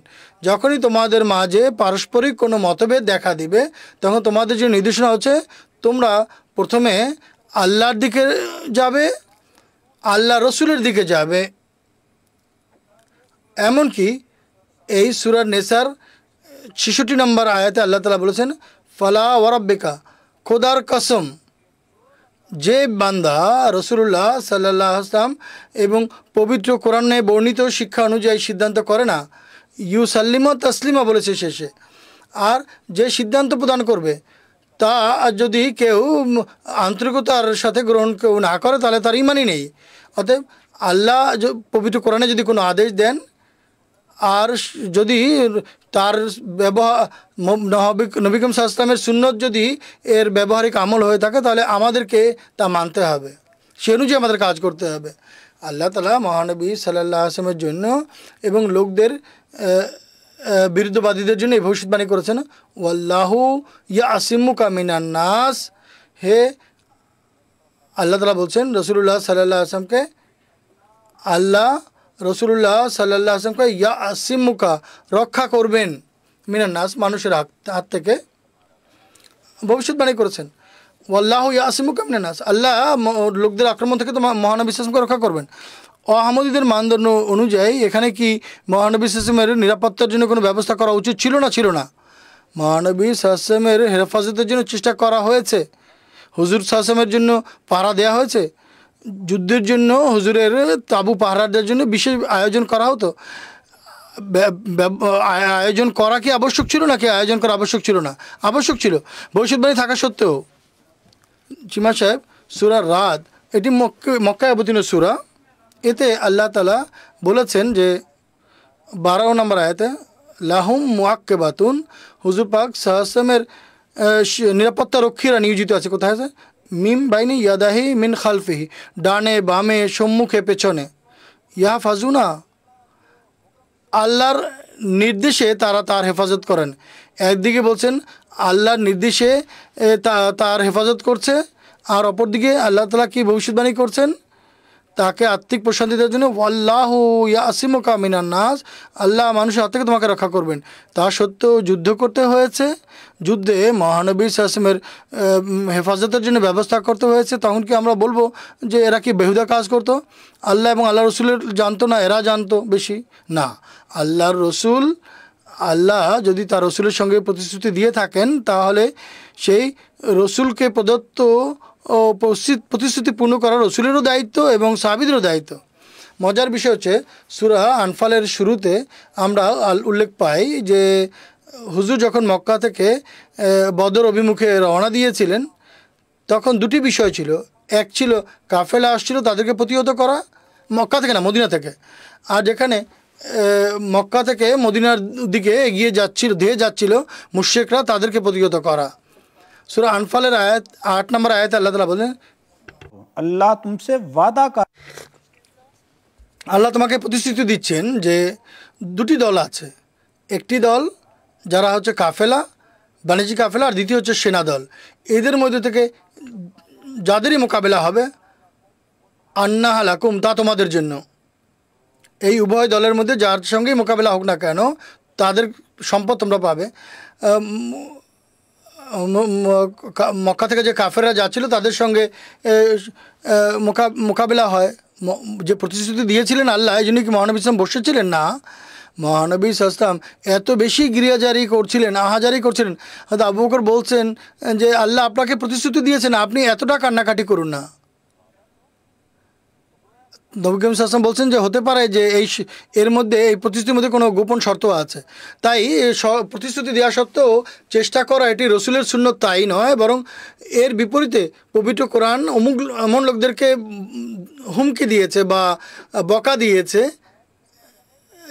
যখনই তোমাদের মাঝে পারস্পরিক কোনো মতভেদ দেখা দিবে, তখন তোমাদের যে নির্দেশনা হচ্ছে, তোমরা প্রথমে আল্লাহর দিকে যাবে, আল্লাহ রসুলের দিকে যাবে। এমনকি এই সূরা নেসার 66 নম্বর আয়াতে আল্লাহ তাআলা বলেছেন, ফালা ওয়ারাব্বিকা, খোদার কসম, যে বান্দা রাসূলুল্লাহ সাল্লাল্লাহু আলাইহি ওয়াসাল্লাম এবং পবিত্র কোরআনে বর্ণিত শিক্ষা অনুযায়ী সিদ্ধান্ত করে না, ইউসাল্লিমা তাসলিমা বলেছে শেষে। আর যে সিদ্ধান্ত প্রদান করবে তা যদি কেউ আন্তরিকতার সাথে গ্রহণ কেউ না করে, তাহলে তার ইমানই নেই। অতএব আল্লাহ পবিত্র কোরআনে যদি কোনো আদেশ দেন, আর যদি তার ব্যবহার নবী করিম সাল্লাল্লাহু আলাইহি ওয়াসাল্লামের সুন্নত যদি এর ব্যবহারিক আমল হয়ে থাকে, তাহলে আমাদেরকে তা মানতে হবে, সে অনুযায়ী আমাদের কাজ করতে হবে। আল্লাহ তাআলা মহানবী সাল্লাল্লাহু আলাইহি ওয়াসাল্লামের জন্য এবং লোকদের বিরুদ্ধবাদীদের জন্য এই ভবিষ্যৎবাণী করেছেন, ওয়াল্লাহু ইয়াসিমুকা মিনান নাস। হে আল্লাহ তাআলা বলছেন রাসূলুল্লাহ সাল্লাল্লাহু আলাইহি ওয়াসাল্লামকে, আল্লাহ রাসূলুল্লাহ সাল্লাল্লাহু আলাইহি ওয়াসাল্লামকে ইয়াসিমুকা, রক্ষা করবেন, মিনান নাস, মানুষের হাত থেকে ভবিষ্যৎবাণী করেছেন। ওয়াল্লাহু ইয়াসিমুকা মিনান নাস, আল্লাহ লোকদের আক্রমণ থেকে তোমার মহানবী সাল্লাল্লাহু আলাইহি ওয়াসাল্লামকে রক্ষা করবেন। আহমদীদের মানদণ্ড অনুযায়ী এখানে কি মহানবী সাল্লাল্লাহু আলাইহি ওয়াসাল্লামের নিরাপত্তার জন্য কোনো ব্যবস্থা করা উচিত ছিল না? ছিল না। মহানবী সাল্লাল্লাহু আলাইহি ওয়াসাল্লামের হেফাজতের জন্য চেষ্টা করা হয়েছে, হুজুর সাল্লাল্লাহু আলাইহি ওয়াসাল্লামের জন্য পাহারা দেওয়া হয়েছে, যুদ্ধের জন্য হুজুরের তাবু পাহারাদের জন্য বিশেষ আয়োজন করা হতো। আয়োজন করা কি আবশ্যক ছিল নাকি আয়োজন করা আবশ্যক ছিল না? আবশ্যক ছিল, ভবিষ্যৎবাণী থাকা সত্ত্বেও। চিমা সাহেব, সূরা রাদ, এটি মক্কায় অবতীর্ণ সূরা। এতে আল্লাহ তাআলা বলেছেন যে 12 নম্বর আয়াতে, লাহুম মুআক্কিবাতুন, হুজুর পাক সাল্লাল্লাহু আলাইহি ওয়াসাল্লামের নিরাপত্তা রক্ষীরা নিয়োজিত আছে। কোথায় আছে? মিম বাইনি ইয়াদাহি মিন খালফিহি, ডানে বামে সম্মুখে পেছনে। ইয়াহফাজুনা, আল্লাহর নির্দেশে তারা তার হেফাজত করেন। একদিকে বলছেন আল্লাহর নির্দেশে তার হেফাজত করছে, আর অপরদিকে আল্লাহ তাআলা কি ভবিষ্যৎবাণী করছেন? তাকে আত্মিক প্রশান্তি দেওয়ার জন্য, ওয়াল্লাহু ইয়াসিমুকা মিনান নাস, আল্লাহ মানুষের হাত থেকে তোমাকে রক্ষা করবেন। তা সত্ত্বেও যুদ্ধ করতে হয়েছে, যুদ্ধে মহানবী সাল্লাল্লাহু আলাইহি ওয়াসাল্লামের হেফাজতের জন্য ব্যবস্থা করতে হয়েছে। তখন কি আমরা বলবো যে এরা কি বেহুদা কাজ করতো? আল্লাহ এবং আল্লাহ রসুলের জানতো না, এরা জানতো বেশি? না, আল্লাহর রসুল, আল্লাহ যদি তার রসুলের সঙ্গে প্রতিশ্রুতি দিয়ে থাকেন, তাহলে সেই রসুলকে প্রদত্ত ও প্রতিশ্রুতি পূর্ণ করার রসুলেরও দায়িত্ব এবং সাহাবীদেরও দায়িত্ব। মজার বিষয় হচ্ছে, সূরা আনফালের শুরুতে আমরা উল্লেখ পাই যে হুজুর যখন মক্কা থেকে বদর অভিমুখে রওনা দিয়েছিলেন, তখন দুটি বিষয় ছিল। এক ছিল কাফেলা আসছিল, তাদেরকে প্রতিহত করা, মক্কা থেকে না, মদিনা থেকে। আর যেখানে মক্কা থেকে মদিনার দিকে এগিয়ে ধেয়ে যাচ্ছিল মুশরিকরা, তাদেরকে প্রতিহত করা। সূরা আনফালের আয়াত 8 নম্বর আয়াতে আল্লাহ তাআলা বলেন, আল্লাহ তুমসে ওয়াদা কর, আল্লাহ তোমাকে প্রতিশ্রুতি দিচ্ছেন যে দুটি দল আছে। একটি দল যারা হচ্ছে কাফেলা, বাণিজ্যিক কাফেলা, আর দ্বিতীয় হচ্ছে সেনা দল। এদের মধ্যে থেকে যাদেরই মোকাবেলা হবে, আন্না হালাকুম, তা তোমাদের জন্য। এই উভয় দলের মধ্যে যার সঙ্গেই মোকাবেলা হোক না কেন, তাদের সম্পদ তোমরা পাবে। মক্কা থেকে যে কাফেররা যাচ্ছিল, তাদের সঙ্গে মোকাবেলা হয়। যে প্রতিশ্রুতি দিয়েছিলেন আল্লাহ, এই জন্য কি মহানবী সাল্লাল্লাহু আলাইহি ওয়াসাল্লাম বসেছিলেন? না, মহানবী সাল্লাল্লাহু আলাইহি ওয়াসাল্লাম এত বেশি গিরিয়াজারি করছিলেন, আহাজারি করছিলেন। হয়তো আবু বকর বলছেন যে আল্লাহ আপনাকে প্রতিশ্রুতি দিয়েছেন, আপনি এতটা কান্নাকাটি করুন না। নবী করিম সাল্লাল্লাহু আলাইহি ওয়াসাল্লাম বলছেন যে হতে পারে যে এর মধ্যে এই প্রতিশ্রুতির মধ্যে কোনো গোপন শর্ত আছে। তাই প্রতিশ্রুতি দেওয়া সত্ত্বেও চেষ্টা করা এটি রসুলের সুন্নত তাই নয়, বরং এর বিপরীতে পবিত্র কোরআন এমন লোকদেরকে হুমকি দিয়েছে বা বকা দিয়েছে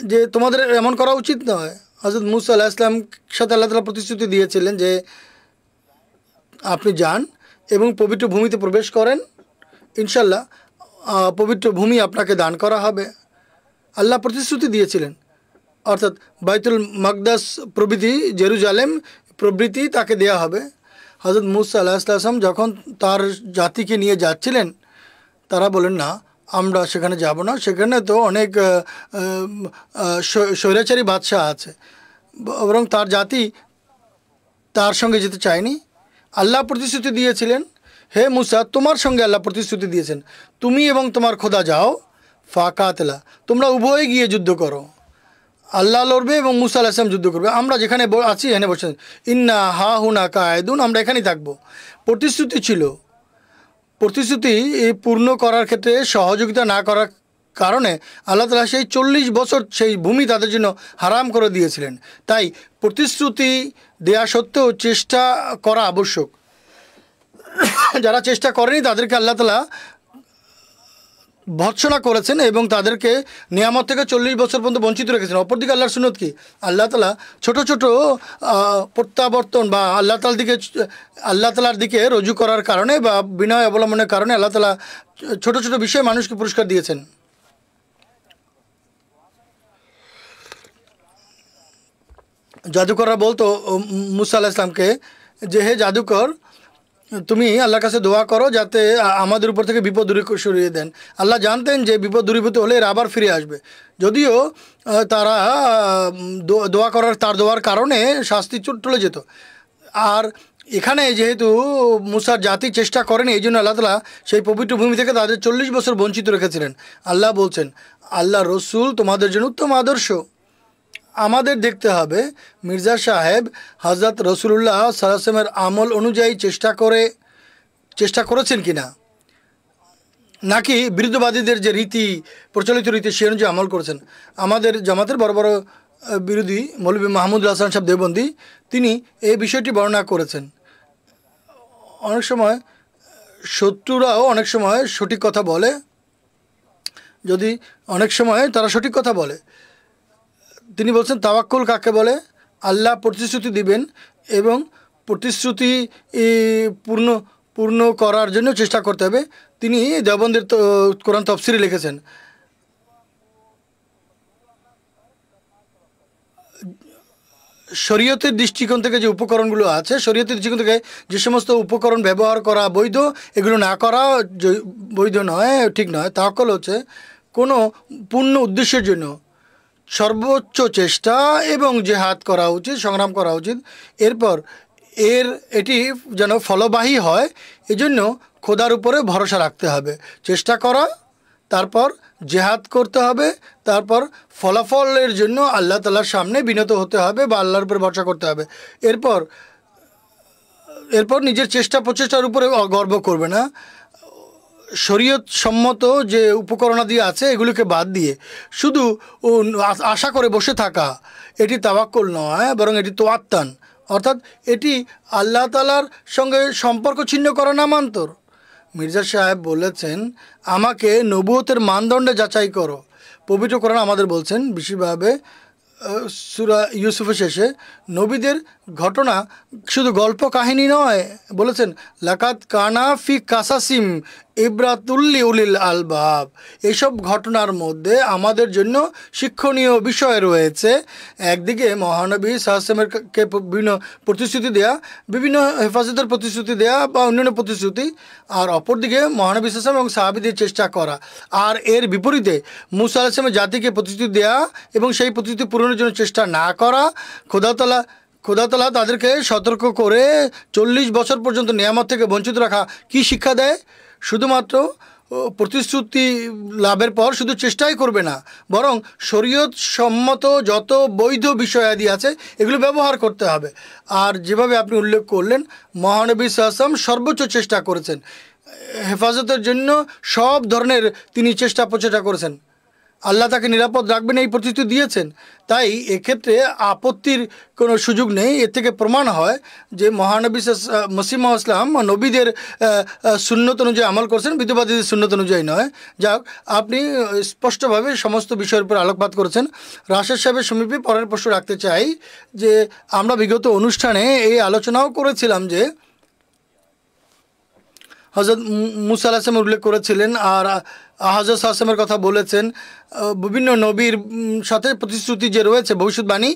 যে তোমাদের এমন করা উচিত নয়। হযরত মূসা আলাইহিস সালাম সাথে আল্লাহ তাআলা প্রতিশ্রুতি দিয়েছিলেন যে আপনি যান এবং পবিত্র ভূমিতে প্রবেশ করেন, ইনশাল্লাহ পবিত্র ভূমি আপনাকে দান করা হবে। আল্লাহ প্রতিশ্রুতি দিয়েছিলেন, অর্থাৎ বাইতুল মাকদাস প্রভৃতি, জেরুজালেম প্রভৃতি তাকে দেয়া হবে। হযরত মূসা আলাইহিস সালাম যখন তার জাতিকে নিয়ে যাচ্ছিলেন, তারা বলেন না আমরা সেখানে যাব না, সেখানে তো অনেক স্বৈরাচারী বাদশাহ আছে, বরং তার জাতি তার সঙ্গে যেতে চায়নি। আল্লাহ প্রতিশ্রুতি দিয়েছিলেন, হে মূসা তোমার সঙ্গে আল্লাহ প্রতিশ্রুতি দিয়েছেন তুমি এবং তোমার খোদা যাও ফাকাতলা, তোমরা উভয়ে গিয়ে যুদ্ধ করো। আল্লাহ লড়বে এবং মূসা আলাইহিস সালাম যুদ্ধ করবে। আমরা যেখানে আছি এখানে বসে ইন্না হা হুনা কায়েদুন, আমরা এখানেই থাকবো। প্রতিশ্রুতি ছিল, প্রতিশ্রুতি পূর্ণ করার ক্ষেত্রে সহযোগিতা না করার কারণে আল্লাহ তাআলা সেই 40 বছর সেই ভূমি তাদের জন্য হারাম করে দিয়েছিলেন। তাই প্রতিশ্রুতি দেয়া সত্ত্বেও চেষ্টা করা আবশ্যক। যারা চেষ্টা করেনি তাদেরকে আল্লাহ তাআলা ভর্ৎসনা করেছেন এবং তাদেরকে নিয়ামত থেকে 40 বছর পর্যন্ত বঞ্চিত রেখেছেন। অপরদিকে আল্লাহর সুন্নত কি, আল্লাহ তাআলা ছোট ছোট প্রত্যাবর্তন বা আল্লাহ তাআলার দিকে রুজু করার কারণে বা বিনয় অবলম্বনের কারণে আল্লাহ তাআলা ছোট ছোট বিষয়ে মানুষকে পুরস্কার দিয়েছেন। জাদুকররা বলতো মূসা আলাইহিস সালামকে যে হে জাদুকর, তুমি আল্লাহর কাছে দোয়া করো যাতে আমাদের উপর থেকে বিপদ সরিয়ে দেন। আল্লাহ জানতেন যে বিপদ দূরীভূত হলে এরা আবার ফিরে আসবে, যদিও তারা তার দোয়ার কারণে শাস্তি টলে যেত। আর এখানে যেহেতু মূসার জাতি চেষ্টা করেনি, এই জন্য আল্লাহ তাআলা সেই পবিত্র ভূমি থেকে তাদের 40 বছর বঞ্চিত রেখেছিলেন। আল্লাহ বলছেন আল্লাহ রসুল তোমাদের জন্য উত্তম আদর্শ। আমাদের দেখতে হবে মির্জা সাহেব হযরত রাসূলুল্লাহ সাল্লাল্লাহু আলাইহি ওয়াসাল্লামের আমল অনুযায়ী চেষ্টা করেছেন কিনা, নাকি বিরুদ্ধবাদীদের যে রীতি প্রচলিত রীতি সে অনুযায়ী আমল করেছেন। আমাদের জামাতের বড় বড় বিরোধী মৌলভী মাহমুদুল হাসান সাহেব দেওবন্দি তিনি এই বিষয়টি বর্ণনা করেছেন। অনেক সময় শত্রুরাও অনেক সময় সঠিক কথা বলে, যদি অনেক সময় তারা সঠিক কথা বলে। তিনি বলছেন তাওয়াক্কুল কাকে বলে, আল্লাহ প্রতিশ্রুতি দিবেন এবং প্রতিশ্রুতি পূর্ণ করার জন্য চেষ্টা করতে হবে। তিনি দেওবন্দের কোরআন তাফসিরে লিখেছেন, শরীয়তের দৃষ্টিকোণ থেকে যে উপকরণগুলো আছে, শরীয়তের দৃষ্টিকোণ থেকে যে সমস্ত উপকরণ ব্যবহার করা বৈধ, এগুলো না করা বৈধ নয়, ঠিক নয়। তাওয়াক্কুল হচ্ছে কোনো পূর্ণ উদ্দেশ্যের জন্য সর্বোচ্চ চেষ্টা এবং জেহাদ করা উচিত, সংগ্রাম করা উচিত। এরপর এটি যেন ফলবাহী হয়, এজন্য খোদার উপরে ভরসা রাখতে হবে, চেষ্টা করা, তারপর জেহাদ করতে হবে, তারপর ফলাফলের জন্য আল্লাহ তাআলার সামনে বিনত হতে হবে বা আল্লাহর উপরে ভরসা করতে হবে। এরপর নিজের চেষ্টা প্রচেষ্টার উপরে গর্ব করবে না। শরীয়ত সম্মত যে উপকরণাদি আছে এগুলিকে বাদ দিয়ে শুধু আশা করে বসে থাকা, এটি তাওয়াক্কুল নয়, বরং এটি তোয়াত্তান, অর্থাৎ এটি আল্লাহ তাআলার সঙ্গে সম্পর্ক ছিন্ন করা নামান্তর। মির্জা সাহেব বলেছেন আমাকে নবুয়তের মানদণ্ডে যাচাই করো। পবিত্র কোরআন আমাদের বলছেন বিশেষভাবে সূরা ইউসুফের শেষে নবীদের ঘটনা শুধু গল্প কাহিনী নয়, বলেছেন লাকাদ কানা ফি কাসাসিম ইবরাতুল্লি উলিল আলবাব। এইসব ঘটনার মধ্যে আমাদের জন্য শিক্ষণীয় বিষয় রয়েছে। একদিকে মহানবী সাল্লাল্লাহু আলাইহি ওয়াসাল্লামকে বিভিন্ন প্রতিশ্রুতি দেয়া, বিভিন্ন হেফাজতের প্রতিশ্রুতি দেয়া বা অন্যান্য প্রতিশ্রুতি, আর অপরদিকে মহানবী সাল্লাল্লাহু আলাইহি ওয়াসাল্লাম এবং সাহাবীদের চেষ্টা করা। আর এর বিপরীতে মূসা আলাইহিস সালামের জাতিকে প্রতিশ্রুতি দেয়া এবং সেই প্রতিশ্রুতি পূরণের জন্য চেষ্টা না করা। খোদা তাআলা তাদেরকে সতর্ক করে 40 বছর পর্যন্ত নিয়ামত থেকে বঞ্চিত রাখা কি শিক্ষা দেয়? শুধুমাত্র প্রতিশ্রুতি লাভের পর শুধু চেষ্টাই করবে না, বরং শরীয়ত সম্মত যত বৈধ বিষয়াদি আছে এগুলো ব্যবহার করতে হবে। আর যেভাবে আপনি উল্লেখ করলেন মহানবী সাল্লাল্লাহু আলাইহি ওয়াসাল্লাম সর্বোচ্চ চেষ্টা করেছেন। হেফাজতের জন্য সব ধরনের তিনি চেষ্টা প্রচেষ্টা করেছেন। আল্লাহ তাকে নিরাপদ রাখবেন এই প্রতিশ্রুতি দিয়েছেন। তাই এক্ষেত্রে আপত্তির কোনো সুযোগ নেই। এর থেকে প্রমাণ হয় যে মহানবী মসিহ ইসলাম নবীদের সুন্নত অনুযায়ী আমল করছেন, বিধবাদীদের সুন্নত অনুযায়ী নয়। যাক, আপনি স্পষ্টভাবে সমস্ত বিষয়ের উপর আলোকপাত করেছেন। রাশেদ সাহেবের সমীপে পরের প্রশ্ন রাখতে চাই যে আমরা বিগত অনুষ্ঠানে এই আলোচনাও করেছিলাম যে হজরত মুসা আলাইহিস সালাম উল্লেখ করেছিলেন আর হজরত সাল্লামের কথা বলেছেন। বিভিন্ন নবীর সাথে প্রতিশ্রুতি যে রয়েছে, ভবিষ্যৎবাণী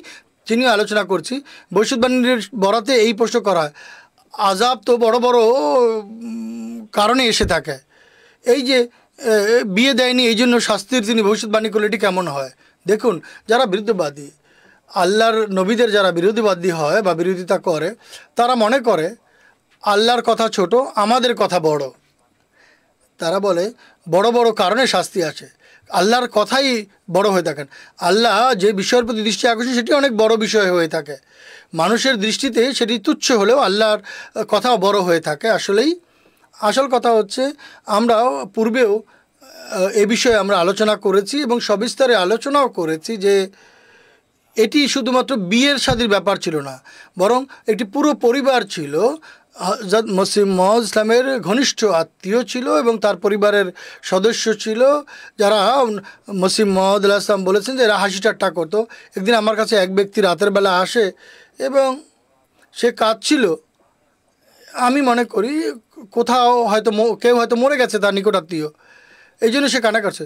যিনি আলোচনা করছি, ভবিষ্যৎবাণীর বরাতে এই প্রশ্ন করা হয় আযাব তো বড় বড় কারণে এসে থাকে। এই যে বিয়ে দেয়নি এই জন্য শাস্তির তিনি ভবিষ্যৎবাণী করলে এটি কেমন হয়? দেখুন, যারা বিরুদ্ধবাদী, আল্লাহর নবীদের যারা বিরোধীবাদী হয় বা বিরোধিতা করে, তারা মনে করে আল্লাহর কথা ছোট, আমাদের কথা বড়। তারা বলে বড় বড় কারণে শাস্তি আসে, আল্লাহর কথাই বড় হয়ে থাকেন। আল্লাহ যে বিষয়ের প্রতি দৃষ্টি আকর্ষণ সেটি অনেক বড় বিষয় হয়ে থাকে। মানুষের দৃষ্টিতে সেটি তুচ্ছ হলেও আল্লাহর কথা বড় হয়ে থাকে। আসলেই আসল কথা হচ্ছে, আমরা পূর্বেও এ বিষয়ে আমরা আলোচনা করেছি এবং সবিস্তারে আলোচনাও করেছি যে এটি শুধুমাত্র বিয়ের শাদীর ব্যাপার ছিল না, বরং একটি পুরো পরিবার ছিল। হযরত মসিহ মউদ ইসলামের ঘনিষ্ঠ আত্মীয় ছিল এবং তার পরিবারের সদস্য ছিল যারা মসিহ মউদ আলাইহিস সালাম বলেছেন যে এরা হাসি ঠাট্টা করতো। একদিন আমার কাছে এক ব্যক্তি রাতের বেলা আসে এবং সে কাঁদছিল। আমি মনে করি কোথাও হয়তো কেউ হয়তো মরে গেছে, তার নিকট আত্মীয়, এই জন্য সে কান্না করছে।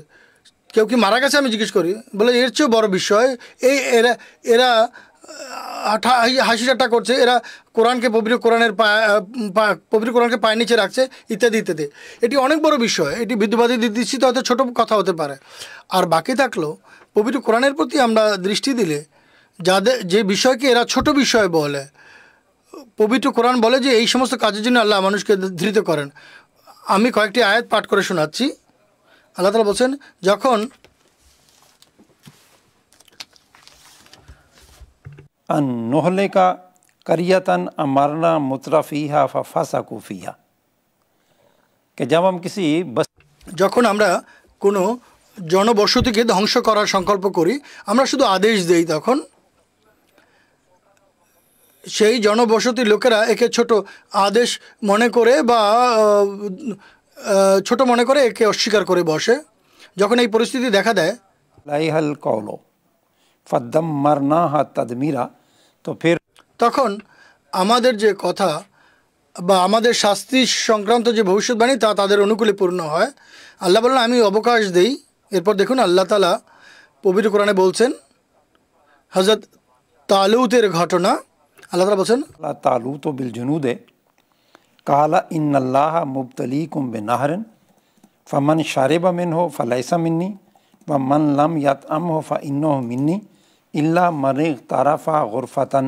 কেউ কি মারা গেছে? আমি জিজ্ঞেস করি। বলে এর চেয়েও বড় বিষয়, এই এরা এরা হাসি ঠাট্টা করছে, এরা কোরআনকে পবিত্র কোরআনকে পায়ের নিচে রাখছে, ইত্যাদি ইত্যাদি। এটি অনেক বড় বিষয়। এটি বিদ্যুৎবাদী দৃষ্টিতে হয়তো ছোটো কথা হতে পারে। আর বাকি থাকলো পবিত্র কোরআনের প্রতি আমরা দৃষ্টি দিলে যে বিষয়কে এরা ছোট বিষয় বলে, পবিত্র কোরআন বলে যে এই সমস্ত কাজের জন্য আল্লাহ মানুষকে ধৃত করেন। আমি কয়েকটি আয়াত পাঠ করে শোনাচ্ছি। আল্লাহ তাআলা বলছেন, যখন अन नोहलिका करियतन अमरना मुतरफीहा फफासाकू फीहा, कि जब हम किसी যখন আমরা কোনো জনবসতিকে ধ্বংস করার সংকল্প করি, আমরা শুধু আদেশ দেই, তখন সেই জনবসতির লোকেরা একে ছোট আদেশ মনে করে বা ছোট মনে করে একে অস্বীকার করে বসে। যখন এই পরিস্থিতি দেখা দেয়, লাইহাল কওলো ফাদ্দাম্মারনাহা তাদমিরা, তো ফির তখন আমাদের যে কথা বা আমাদের শাস্তি সংক্রান্ত যে ভবিষ্যৎবাণী তা তাদের অনুকূলে পূর্ণ হয়। আল্লাহ বলেন আমি অবকাশ দেই। এরপর দেখুন আল্লাহ তাআলা পবিত্র কোরআনে বলছেন হযরত তালুতের ঘটনা। আল্লাহ তাআলা বলছেন, তালুত বিল জুনুদে কালা ইন্নাল্লাহা মুবতলিকুম বিনাহরিন ফামান শারিবা মিনহু ফালাইসা মিন্নি ওয়া মান লাম ইয়াতআমহু ফাইন্নাহু মিন্নি ইল্লা মান ইগতারাফা গুরফাতান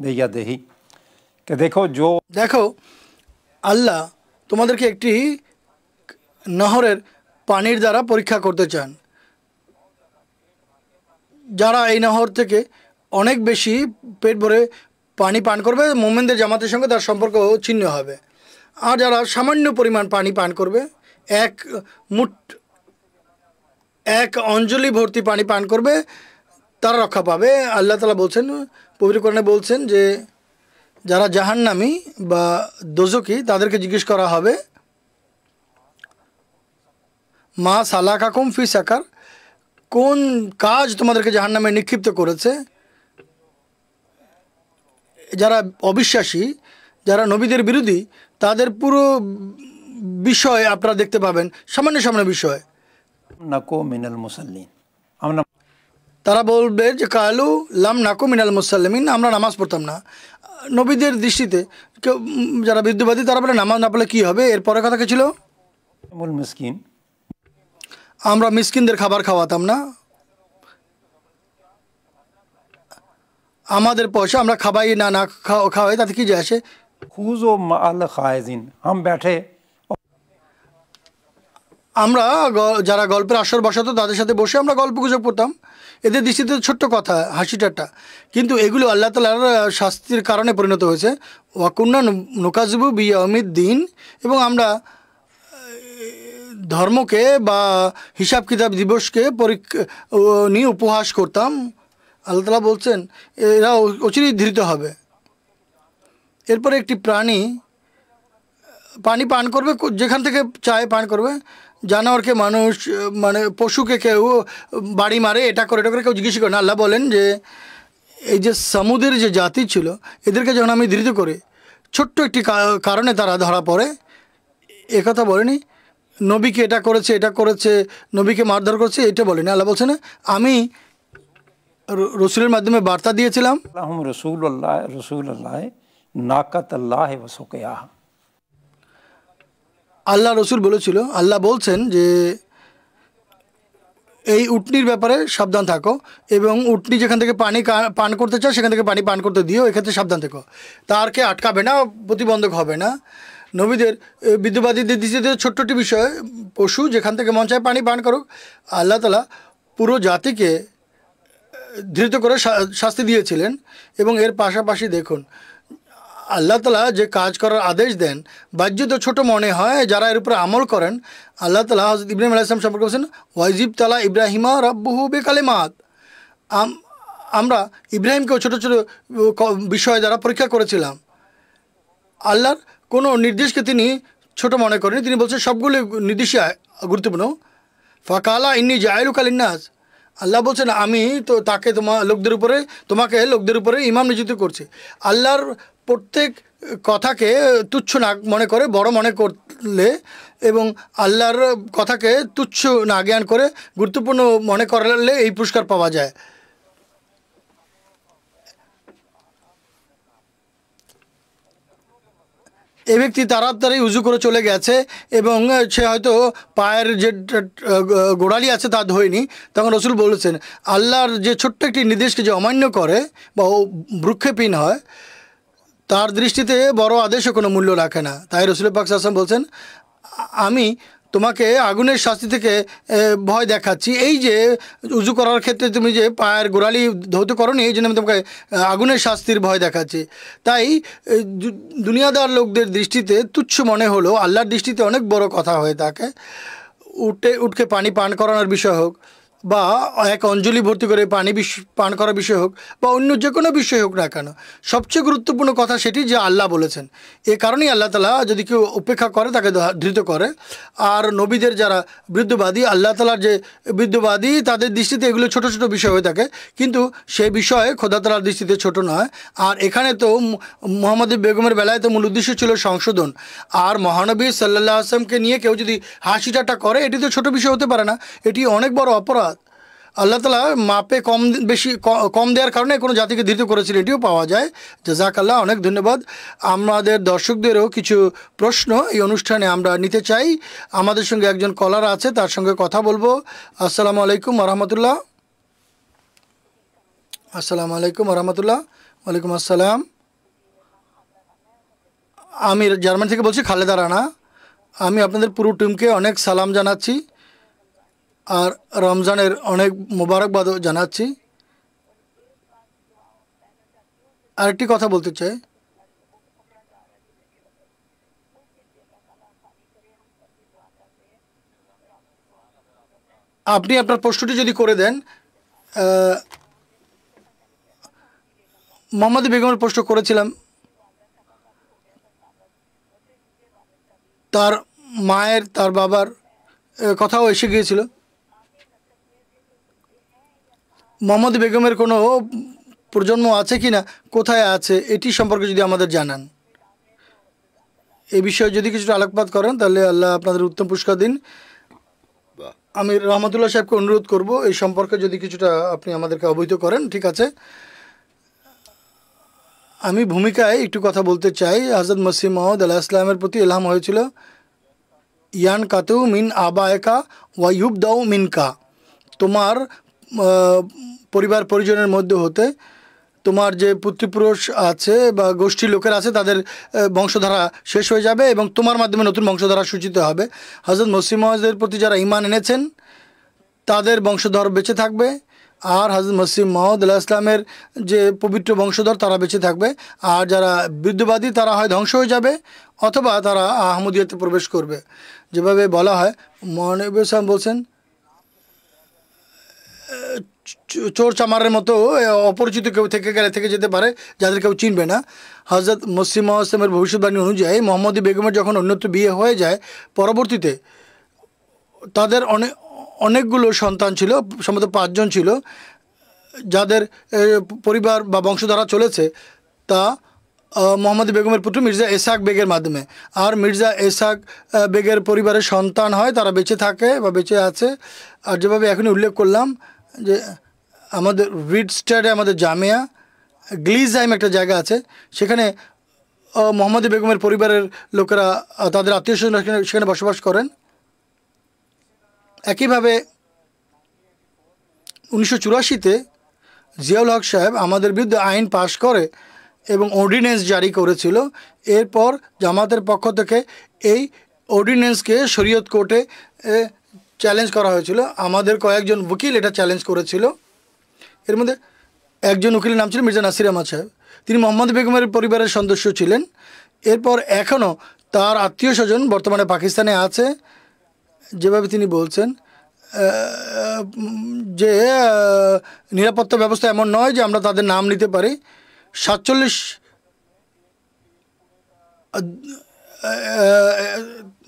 বিয়াদিহি। কে দেখো আল্লাহ তোমাদেরকে একটি নহরের পানির দ্বারা পরীক্ষা করতে চান। যারা এই নহর থেকে অনেক বেশি পেট ভরে পানি পান করবে, মুমিনদের জামাতের সঙ্গে তার সম্পর্ক ছিন্ন হবে। আর যারা সামান্য পরিমাণ পানি পান করবে, এক অঞ্জলি ভর্তি পানি পান করবে, তারা রক্ষা পাবে। আল্লাহ তাআলা বলছেন, পবিত্র কোরআনে বলছেন যে যারা জাহান্নামী বা দোজখী তাদেরকে জিজ্ঞেস করা হবে মা সালাকাকুম ফি সাকার, কোন কাজ তোমাদেরকে জাহান্নামে নিক্ষিপ্ত করেছে। যারা অবিশ্বাসী, যারা নবীদের বিরোধী, তাদের পুরো বিষয় আপনারা দেখতে পাবেন, সামান্য সামান্য বিষয়। নাকু মিনাল মুসাল্লিন, তারা বলবে যে কালু লাম নাকু মিনাল মুসাল্লিমিন, আমরা নামাজ পড়তাম না। নবীদের দৃষ্টিতে কেউ যারা বিদ্যুৎবাদী তারা বলে নামাজ না পড়লে কী হবে। এরপরে কথা কি ছিল? মিসকিন, আমরা মিসকিনদের খাবার খাওয়াতাম না, আমাদের পয়সা আমরা খাওয়াই না খাওয়াই, তাতে কি যায় আসে। খুজো মাল খায়েজিন, হাম ব্যাঠে, আমরা যারা গল্পের আসর বসাতো তাদের সাথে বসে আমরা গল্প গুজব করতাম। এদের দৃষ্টিতে ছোট্ট কথা, হাসি ঠাট্টা, কিন্তু এগুলো আল্লাহ তাআলার শাস্তির কারণে পরিণত হয়েছে। ওয়াকুন্না নুকাজিবু বিয়াউমিদ্দিন, এবং আমরা ধর্মকে বা হিসাব কিতাব দিবসকে নিয়ে উপহাস করতাম, আল্লাহ তাআলা বলছেন এরা অচিরেই ধৃত হবে। এরপরে একটি প্রাণী পানি পান করবে, যেখান থেকে চায় পান করবে। জানোয়ারকে মানুষ মানে পশুকে কেউ বাড়ি মারে, এটা করে কেউ জিজ্ঞেস করে না। আল্লাহ বলেন যে এই যে সমুদ্রের যে জাতি ছিল এদেরকে যখন আমি ধৃত করি, ছোট্ট একটি কারণে তারা ধরা পড়ে, একথা বলেনি নবীকে এটা করেছে, নবীকে মারধর করেছে, এটা বলেনি। আল্লাহ বলছে না আমি রসুলের মাধ্যমে বার্তা দিয়েছিলাম। রসুল্লাহ নাকাত আল্লাহ ওয়া সুকিয়াহা, আল্লাহ রসুল বলেছিল, আল্লাহ বলছেন যে এই উটনির ব্যাপারে সাবধান থাকো এবং উটনি যেখান থেকে পানি পান করতে চায় সেখান থেকে পানি পান করতে দিও, এক্ষেত্রে সাবধান থেকো। তারকে আটকাবে না, প্রতিবন্ধক হবে না। নবীদের বিদ্যুবাদীদের দৃষ্টিতে ছোট্টটি বিষয়, পশু যেখান থেকে মন চায় পানি পান করুক, আল্লাহ তাআলা পুরো জাতিকে ধৃত করে শাস্তি দিয়েছিলেন। এবং এর পাশাপাশি দেখুন আল্লাহ তাআলা যে কাজ করার আদেশ দেন বাহ্যত ছোট মনে হয়, যারা এর উপরে আমল করেন। আল্লাহ তাআলা হযরত ইব্রাহিম আলাইহিস সালাম সম্পর্কে বলেছেন ওয়াইজিব তালা ইব্রাহিমা রাব্বুহু বিকালিমাত, আমরা ইব্রাহিমকেও ছোটো ছোটো বিষয় দ্বারা পরীক্ষা করেছিলাম। আল্লাহর কোনো নির্দেশকে তিনি ছোট মনে করেন, তিনি বলছেন সবগুলো নির্দেশই গুরুত্বপূর্ণ। ফাকালা ইন্নী জাইলুকা লিন্নাস, আল্লাহ বলছেন আমি তো তাকে তোমাকে লোকদের উপরে ইমাম নিযুক্ত করছি। আল্লাহর প্রত্যেক কথাকে তুচ্ছ না মনে করে বড় মনে করলে এবং আল্লাহর কথাকে তুচ্ছ না জ্ঞান করে গুরুত্বপূর্ণ মনে করলে এই পুরস্কার পাওয়া যায়। এই ব্যক্তি তাড়াতাড়ি উজু করে চলে গেছে এবং সে হয়তো পায়ের যে গোড়ালি আছে তা ধোয়নি। তখন রসুল বলেছেন আল্লাহর যে ছোট্ট একটি নির্দেশকে যে অমান্য করে বা ভ্রুক্ষেপহীন হয় তার দৃষ্টিতে বড় আদেশও কোনো মূল্য রাখে না। তাই রসুল পাক সাল্লাল্লাহু আলাইহি ওয়াসাল্লাম বলছেন আমি তোমাকে আগুনের শাস্তি থেকে ভয় দেখাচ্ছি। এই যে উজু করার ক্ষেত্রে তুমি যে পায়ের গোড়ালি ধৌত করোনি, এই জন্য আমি তোমাকে আগুনের শাস্তির ভয় দেখাচ্ছি। তাই দুনিয়াদার লোকদের দৃষ্টিতে তুচ্ছ মনে হলো আল্লাহর দৃষ্টিতে অনেক বড় কথা হয়ে থাকে। উঠকে পানি পান করানোর বিষয় হোক বা এক অঞ্জলি ভর্তি করে পানি পান করার বিষয় হোক বা অন্য যে কোনো বিষয় হোক না কেন, সবচেয়ে গুরুত্বপূর্ণ কথা সেটি যে আল্লাহ বলেছেন। এ কারণেই আল্লাহ তাআলা যদি কেউ উপেক্ষা করে তাকে ধৃত করে। আর নবীদের যারা বিরুদ্ধবাদী, আল্লাহ তাআলার যে বিরুদ্ধবাদী, তাদের দৃষ্টিতে এগুলো ছোট ছোট বিষয় হয়ে থাকে, কিন্তু সেই বিষয়ে খোদা তাআলার দৃষ্টিতে ছোট নয়। আর এখানে তো মুহাম্মদ বেগমের বেলায় তো মূল উদ্দেশ্য ছিল সংশোধন। আর মহানবী সাল্লাল্লাহু আলাইহি ওয়াসাল্লামকে নিয়ে কেউ যদি হাসি ঠাট্টা করে এটি তো ছোট বিষয় হতে পারে না, এটি অনেক বড় অপরাধ। আল্লাহ তাআলা মাপে কম দেওয়ার কারণে কোনো জাতিকে ধৃত করেছিল, এটিও পাওয়া যায়। জাযাকাল্লাহ, অনেক ধন্যবাদ। আমাদের দর্শকদেরও কিছু প্রশ্ন এই অনুষ্ঠানে আমরা নিতে চাই। আমাদের সঙ্গে একজন কলার আছে, তার সঙ্গে কথা বলবো। আসসালামু আলাইকুম ওয়া রাহমাতুল্লাহ। আসসালামু আলাইকুম ওয়া রাহমাতুল্লাহ। ওয়ালাইকুম আসসালাম। আমি জার্মানি থেকে বলছি, খালেদা রানা। আমি আপনাদের পুরো টিমকে অনেক সালাম জানাচ্ছি আর রমজানের অনেক মোবারকবাদও জানাচ্ছি। আরেকটি কথা বলতে চাই, আপনি আপনার প্রশ্নটি যদি করে দেন। মোহাম্মদ বেগমের প্রশ্ন করেছিলাম, তার মায়ের তার বাবার কথাও এসে গিয়েছিল। মোহাম্মদ বেগমের কোনো প্রজন্ম আছে কি না, কোথায় আছে, এটি সম্পর্কে যদি আমাদের জানান, এই বিষয়ে যদি কিছুটা আলোকপাত করেন তাহলে আল্লাহ আপনাদের উত্তম পুরস্কার দিন। আমি রহমতুল্লাহ সাহেবকে অনুরোধ করব এই সম্পর্কে যদি কিছুটা আপনি আমাদেরকে অবহিত করেন। ঠিক আছে, আমি ভূমিকায় একটু কথা বলতে চাই। হযরত মসিহ মাউদ আলাইহিস সালামের প্রতি ইলহাম হয়েছিল ইয়ান কাতু মিন আবায়কা ওয়া ইউবদাউ মিনকা, তোমার পরিবার পরিজনের মধ্যে হতে তোমার যে পুত্রপুরুষ আছে বা গোষ্ঠীর লোকের আছে তাদের বংশধারা শেষ হয়ে যাবে এবং তোমার মাধ্যমে নতুন বংশধারা সূচিত হবে। হযরত মসিহ মাউদের প্রতি যারা ঈমান এনেছেন তাদের বংশধর বেঁচে থাকবে আর হযরত মসিহ মাউদ আলাইহিস সালামের যে পবিত্র বংশধর তারা বেঁচে থাকবে, আর যারা বিরুদ্ধবাদী তারা হয় ধ্বংস হয়ে যাবে অথবা তারা আহমদিয়াতে প্রবেশ করবে। যেভাবে বলা হয়, মহানবী সাল্লাল্লাহু বলছেন চোর চামারের মতো অপরিচিত কেউ থেকে যেতে পারে যাদের কেউ চিনবে না। হযরত মসিহ মাউদ ইসলামের ভবিষ্যৎবাণী অনুযায়ী মোহাম্মদী বেগমের যখন অন্যত্র বিয়ে হয়ে যায়, পরবর্তীতে তাদের অনেকগুলো সন্তান ছিল, সম্ভবত 5 জন ছিল, যাদের পরিবার বা বংশধারা চলেছে তা মোহাম্মদী বেগমের পুত্র মির্জা এসাক বেগের মাধ্যমে। আর মির্জা এসাক বেগের পরিবারের সন্তান হয়, তারা বেঁচে থাকে বা বেঁচে আছে। আর যেভাবে এখনই উল্লেখ করলাম যে আমাদের রিডস্টাডে আমাদের জামিয়া গ্লিজহাইম একটা জায়গা আছে, সেখানে মোহাম্মদী বেগমের পরিবারের লোকেরা তাদের আত্মীয় স্বজন সেখানে বসবাস করেন। একইভাবে 1984-তে জিয়াউল হক সাহেব আমাদের বিরুদ্ধে আইন পাশ করে এবং অর্ডিন্যান্স জারি করেছিল। এরপর জামাতের পক্ষ থেকে এই অর্ডিন্যান্সকে শরীয়ত কোর্টে চ্যালেঞ্জ করা হয়েছিল। আমাদের কয়েকজন উকিল এটা চ্যালেঞ্জ করেছিল। এর মধ্যে একজন উকিলের নাম ছিল মির্জা নাসির আহমদ সাহেব, তিনি মোহাম্মদ বেগমের পরিবারের সদস্য ছিলেন। এরপর এখনও তার আত্মীয় স্বজন বর্তমানে পাকিস্তানে আছে। যেভাবে তিনি বলছেন যে নিরাপত্তা ব্যবস্থা এমন নয় যে আমরা তাদের নাম নিতে পারি। 47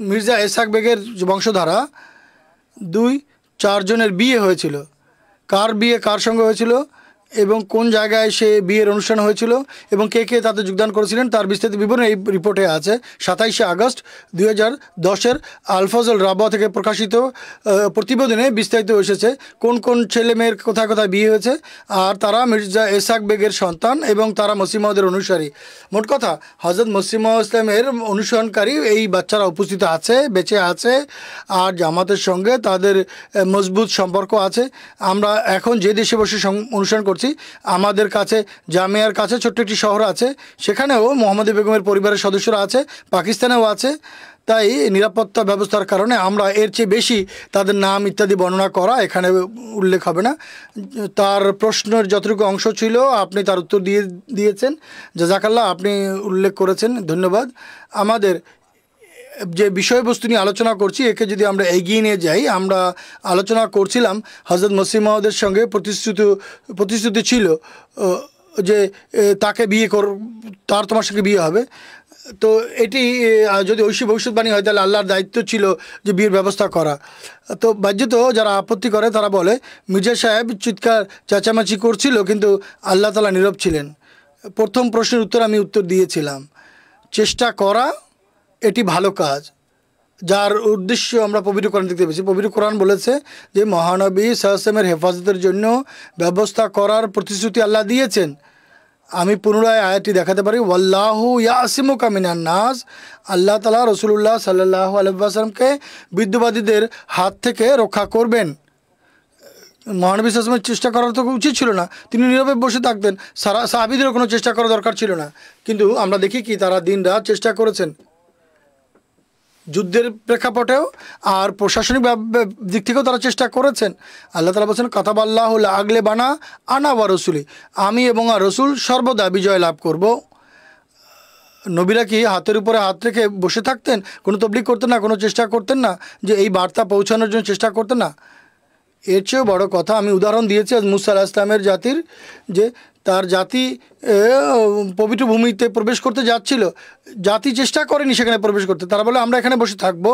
মির্জা এসাক বেগের বংশধারা 2-4 জনের বিয়ে হয়েছিল। কার বিয়ে কার সঙ্গে হয়েছিল এবং কোন জায়গায় সে বিয়ের অনুষ্ঠান হয়েছিল এবং কে কে তাতে যোগদান করেছিলেন তার বিস্তারিত বিবরণ এই রিপোর্টে আছে। 27 আগস্ট 2010-এর আল-ফজল রাবা থেকে প্রকাশিত প্রতিবেদনে বিস্তারিত এসেছে কোন কোন ছেলে মেয়ের কোথায় কোথায় বিয়ে হয়েছে, আর তারা মির্জা এসাক বেগের সন্তান এবং তারা মসিহ মাউদের অনুসারী। মোট কথা হযরত মসিহ মাউদ ইসলামের অনুসরণকারী এই বাচ্চারা উপস্থিত আছে, বেঁচে আছে, আর জামাতের সঙ্গে তাদের মজবুত সম্পর্ক আছে। আমরা এখন যে দেশে বসে অনুসরণ করছি, আমাদের কাছে জামিয়ার কাছে ছোট্ট একটি শহর আছে, সেখানেও মোহাম্মদী বেগমের পরিবারের সদস্যরা আছে, পাকিস্তানেও আছে। তাই নিরাপত্তা ব্যবস্থার কারণে আমরা এর চেয়ে বেশি তাদের নাম ইত্যাদি বর্ণনা করা এখানে উল্লেখ হবে না। তার প্রশ্নের যতটুকু অংশ ছিল আপনি তার উত্তর দিয়েছেন, জাযাকাল্লাহ, আপনি উল্লেখ করেছেন, ধন্যবাদ। আমাদের যে বিষয়বস্তু নিয়ে আলোচনা করছি একে যদি আমরা এগিয়ে নিয়ে যাই, আমরা আলোচনা করছিলাম হযরত মসিহ মাউদের সঙ্গে প্রতিশ্রুতি ছিল যে তাকে তার তোমার সঙ্গে বিয়ে হবে। তো এটি যদি ঐশী ভবিষ্যৎবাণী হয় তাহলে আল্লাহর দায়িত্ব ছিল যে বিয়ের ব্যবস্থা করা। তো বাহ্যত যারা আপত্তি করে তারা বলে মির্জা সাহেব চিৎকার চেঁচামেচি করছিল কিন্তু আল্লাহ তাআলা নীরব ছিলেন। প্রথম প্রশ্নের উত্তর দিয়েছিলাম, চেষ্টা করা এটি ভালো কাজ, যার উদ্দেশ্য আমরা পবিত্র কোরআন দেখতে পেয়েছি। পবিত্র কোরআন বলেছে যে মহানবী সাল্লাল্লাহু আলাইহি ওয়াসাল্লামের হেফাজতের জন্য ব্যবস্থা করার প্রতিশ্রুতি আল্লাহ দিয়েছেন। আমি পুনরায় আয়াতটি দেখাতে পারি, ওয়াল্লাহু ইয়াসিমুকা মিনান নাস, আল্লাহ তাআলা রাসূলুল্লাহ সাল্লাল্লাহু আলাইহি ওয়াসাল্লামকে বিদ্রোহীদের হাত থেকে রক্ষা করবেন। মহানবী সাল্লাল্লাহু আলাইহি ওয়াসাল্লামের চেষ্টা করার তো উচিত ছিল না, তিনি নীরবে বসে থাকতেন, সাহাবীদেরও কোনো চেষ্টা করা দরকার ছিল না। কিন্তু আমরা দেখি কি তারা দিন রাত চেষ্টা করেছেন, যুদ্ধের প্রেক্ষাপটেও আর প্রশাসনিক দিক থেকেও তারা চেষ্টা করেছেন। আল্লাহ তাআলা বলেছেন কাতাবাল্লাহু লা আগলিবানা আনা ওয়া রাসূলি, আমি এবং আর রসুল সর্বদা বিজয় লাভ করব। নবীরা কি হাতের উপরে হাত রেখে বসে থাকতেন, কোনো তবলিগ করতেন না, কোনো চেষ্টা করতেন না যে এই বার্তা পৌঁছানোর জন্য চেষ্টা করতেন না? এর চেয়েও বড় কথা আমি উদাহরণ দিয়েছি মুসা আলাইহিস সালামের জাতির, যে তার জাতি পবিত্র ভূমিতে প্রবেশ করতে যাচ্ছিল, জাতি চেষ্টা করেনি সেখানে প্রবেশ করতে। তারা বলে আমরা এখানে বসে থাকবো,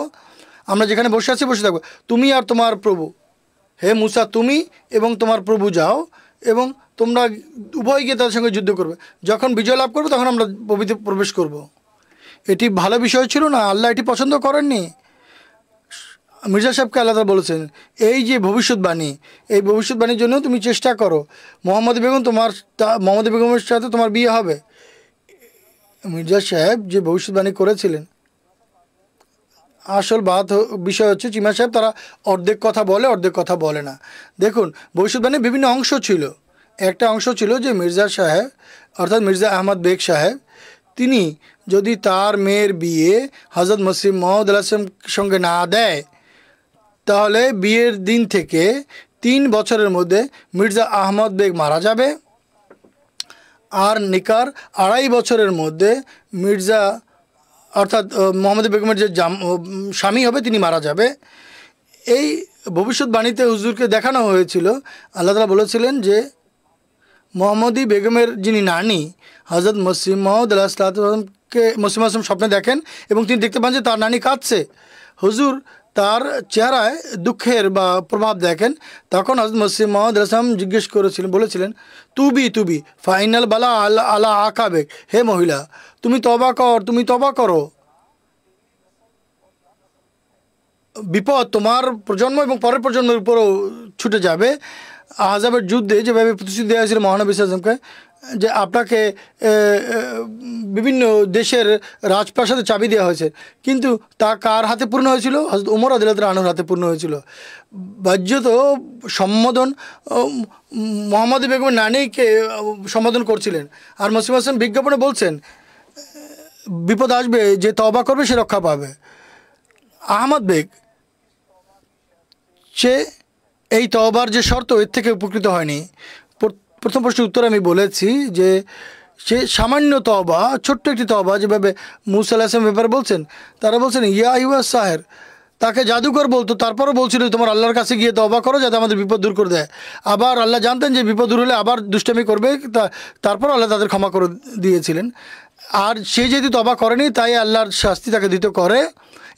আমরা যেখানে বসে আছি বসে থাকবো, তুমি আর তোমার প্রভু, হে মুসা তুমি এবং তোমার প্রভু যাও এবং তোমরা উভয় গিয়ে তাদের সঙ্গে যুদ্ধ করবে, যখন বিজয় লাভ করবে তখন আমরা পবিত্র প্রবেশ করব। এটি ভালো বিষয় ছিল না? আল্লাহ এটি পছন্দ করেননি। মির্জা সাহেবকে আল্লাহ তাআলা বলেছেন এই যে ভবিষ্যৎবাণী, এই ভবিষ্যৎবাণীর জন্য তুমি চেষ্টা করো, মোহাম্মদ বেগমের সাথে তোমার বিয়ে হবে। মির্জা সাহেব যে ভবিষ্যৎবাণী করেছিলেন, আসল বিষয় হচ্ছে চিমা সাহেব তারা অর্ধেক কথা বলে অর্ধেক কথা বলে না। দেখুন, ভবিষ্যৎবাণীর বিভিন্ন অংশ ছিল। একটা অংশ ছিল যে মির্জা সাহেব অর্থাৎ মির্জা আহমদ বেগ সাহেব, তিনি যদি তার মেয়ের বিয়ে হযরত মসিহ মাউদ আলাইহিস সালামের সঙ্গে না দেয়, তাহলে বিয়ের দিন থেকে 3 বছরের মধ্যে মির্জা আহমদ বেগ মারা যাবে, আর নিকার 2.5 বছরের মধ্যে মির্জা অর্থাৎ মোহাম্মদ বেগমের যে স্বামী হবে তিনি মারা যাবে। এই ভবিষ্যৎবাণীতে হুজুরকে দেখানো হয়েছিল। আল্লাহ তাআলা বলেছিলেন যে মোহাম্মদী বেগমের যিনি নানি হযরত মসিহ মাউদ আলাইহিসসালামকে মসিহ মাউদ স্বপ্নে দেখেন এবং তিনি দেখতে পান যে তার নানি কাঁদছে। হুজুর তার চেহারায় দুঃখের বা প্রভাব দেখেন। তখন হযরত মসিহ মাউদ আলাইহিসসালাম জিজ্ঞেস করেছিলেন, বলেছিলেন তুবি ফাইনাল বালা আলা আকাবেক, হে মহিলা তুমি তওবা করো, বিপদ তোমার প্রজন্ম এবং পরের প্রজন্মের উপরও ছুটে যাবে। আহজাবের যুদ্ধে যেভাবে প্রতিশ্রুতি দেওয়া হয়েছিল মহানবী সাল্লাল্লাহু আলাইহি ওয়াসাল্লামকে যে আপনাকে বিভিন্ন দেশের রাজপ্রাসাদে চাবি দেওয়া হয়েছে, কিন্তু তা কার হাতে পূর্ণ হয়েছিল? হযরত ওমর রাদিয়াল্লাহু আনহুর হাতে পূর্ণ হয়েছিল। বাহ্যত সম্বোধন মোহাম্মদ বেগমের নানিকে সম্বোধন করছিলেন, আর মসিহ হাসান বিজ্ঞাপনে বলছেন বিপদ আসবে, যে তওবা করবে সে রক্ষা পাবে। আহমদ বেগ সে এই তওবার যে শর্ত এর থেকে উপকৃত হয়নি। প্রথম প্রশ্নের উত্তরে আমি বলেছি যে সে সামান্য তওবা, ছোট্ট একটি তওবা, যেভাবে মুসা আলাইহিস সালামের ব্যাপারে বলছেন, তারা বলছেন ইয়া আইয়ুহা সাহের, তাকে জাদুকর বলতো, তারপরও বলছিল তোমার আল্লাহর কাছে গিয়ে তওবা করো যাতে আমাদের বিপদ দূর করে দেয়। আবার আল্লাহ জানতেন যে বিপদ দূর হলে আবার দুষ্টামি করবে, তারপর আল্লাহ তাদের ক্ষমা করে দিয়েছিলেন। আর সে যেহেতু তওবা করেনি তাই আল্লাহর শাস্তি তাকে দিতে করে।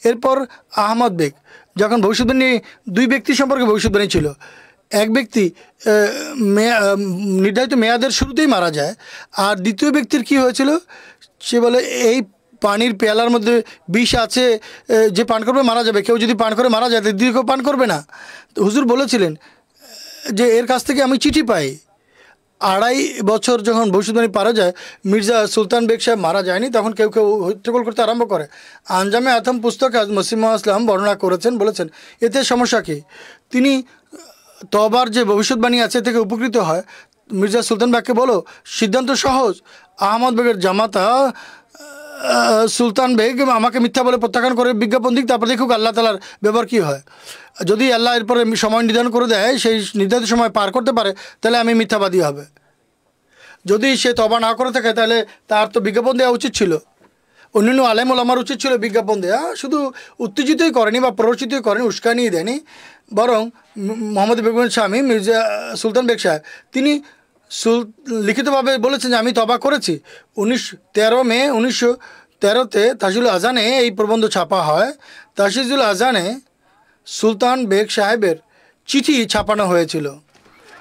এরপর আহমদ বেগ যখন ভবিষ্যৎবাণী, 2 ব্যক্তি সম্পর্কে ভবিষ্যৎবাণী ছিল। এক ব্যক্তি নির্ধারিত মেয়াদের শুরুতেই মারা যায়, আর দ্বিতীয় ব্যক্তির কি হয়েছিল, সে বলে এই পানির পেয়ালার মধ্যে বিষ আছে, যে পান করবে মারা যাবে, কেউ যদি পান করে মারা যায় দ্বিতীয় কেউ পান করবে না। তো হুজুর বলেছিলেন যে এর কাছ থেকে আমি চিঠি পাই। 2.5 বছর যখন ভবিষ্যৎবাণী পারা যায়, মির্জা সুলতান বেগ সাহেব মারা যায়নি, তখন কেউ হট্টগোল করতে আরম্ভ করে। আঞ্জামে আথম পুস্তকে মসিহ মাউদ ইসলাম বর্ণনা করেছেন, বলেছেন এতে সমস্যা কী, তিনি তওবার যে ভবিষ্যৎবাণী আছে থেকে উপকৃত হয়। মির্জা সুলতান বেগকে বলো, সিদ্ধান্ত সহজ, আহমদ বেগের জামাতা সুলতান বেগ আমাকে মিথ্যা বলে প্রত্যাখ্যান করে বিজ্ঞাপন দিক, তারপর দেখুক আল্লাহ তাআলার ব্যবহার কী হয়। যদি আল্লাহ এরপরে সময় নির্ধারণ করে দেয়, সেই নির্ধারিত সময় পার করতে পারে, তাহলে আমি মিথ্যাবাদী হবে। যদি সে তওবা না করে থাকে তাহলে তার তো বিজ্ঞাপন দেওয়া উচিত ছিল। অন্যান্য আলেম ওলামার উচিত ছিল বিজ্ঞাপন দেওয়া, শুধু উত্তেজিতই করেনি বা প্ররোচিতই করেনি, উস্কানিই দেয়নি। বরং মোহাম্মদ বেগমের স্বামী মির্জা সুলতান বেগ সাহেব তিনি লিখিতভাবে বলেছেন যে আমি তওবা করেছি। 13 মে 1913-তে তাশিজুল আজানে এই প্রবন্ধ ছাপা হয়। তাশিজুল আজানে সুলতান বেগ সাহেবের চিঠি ছাপানো হয়েছিল।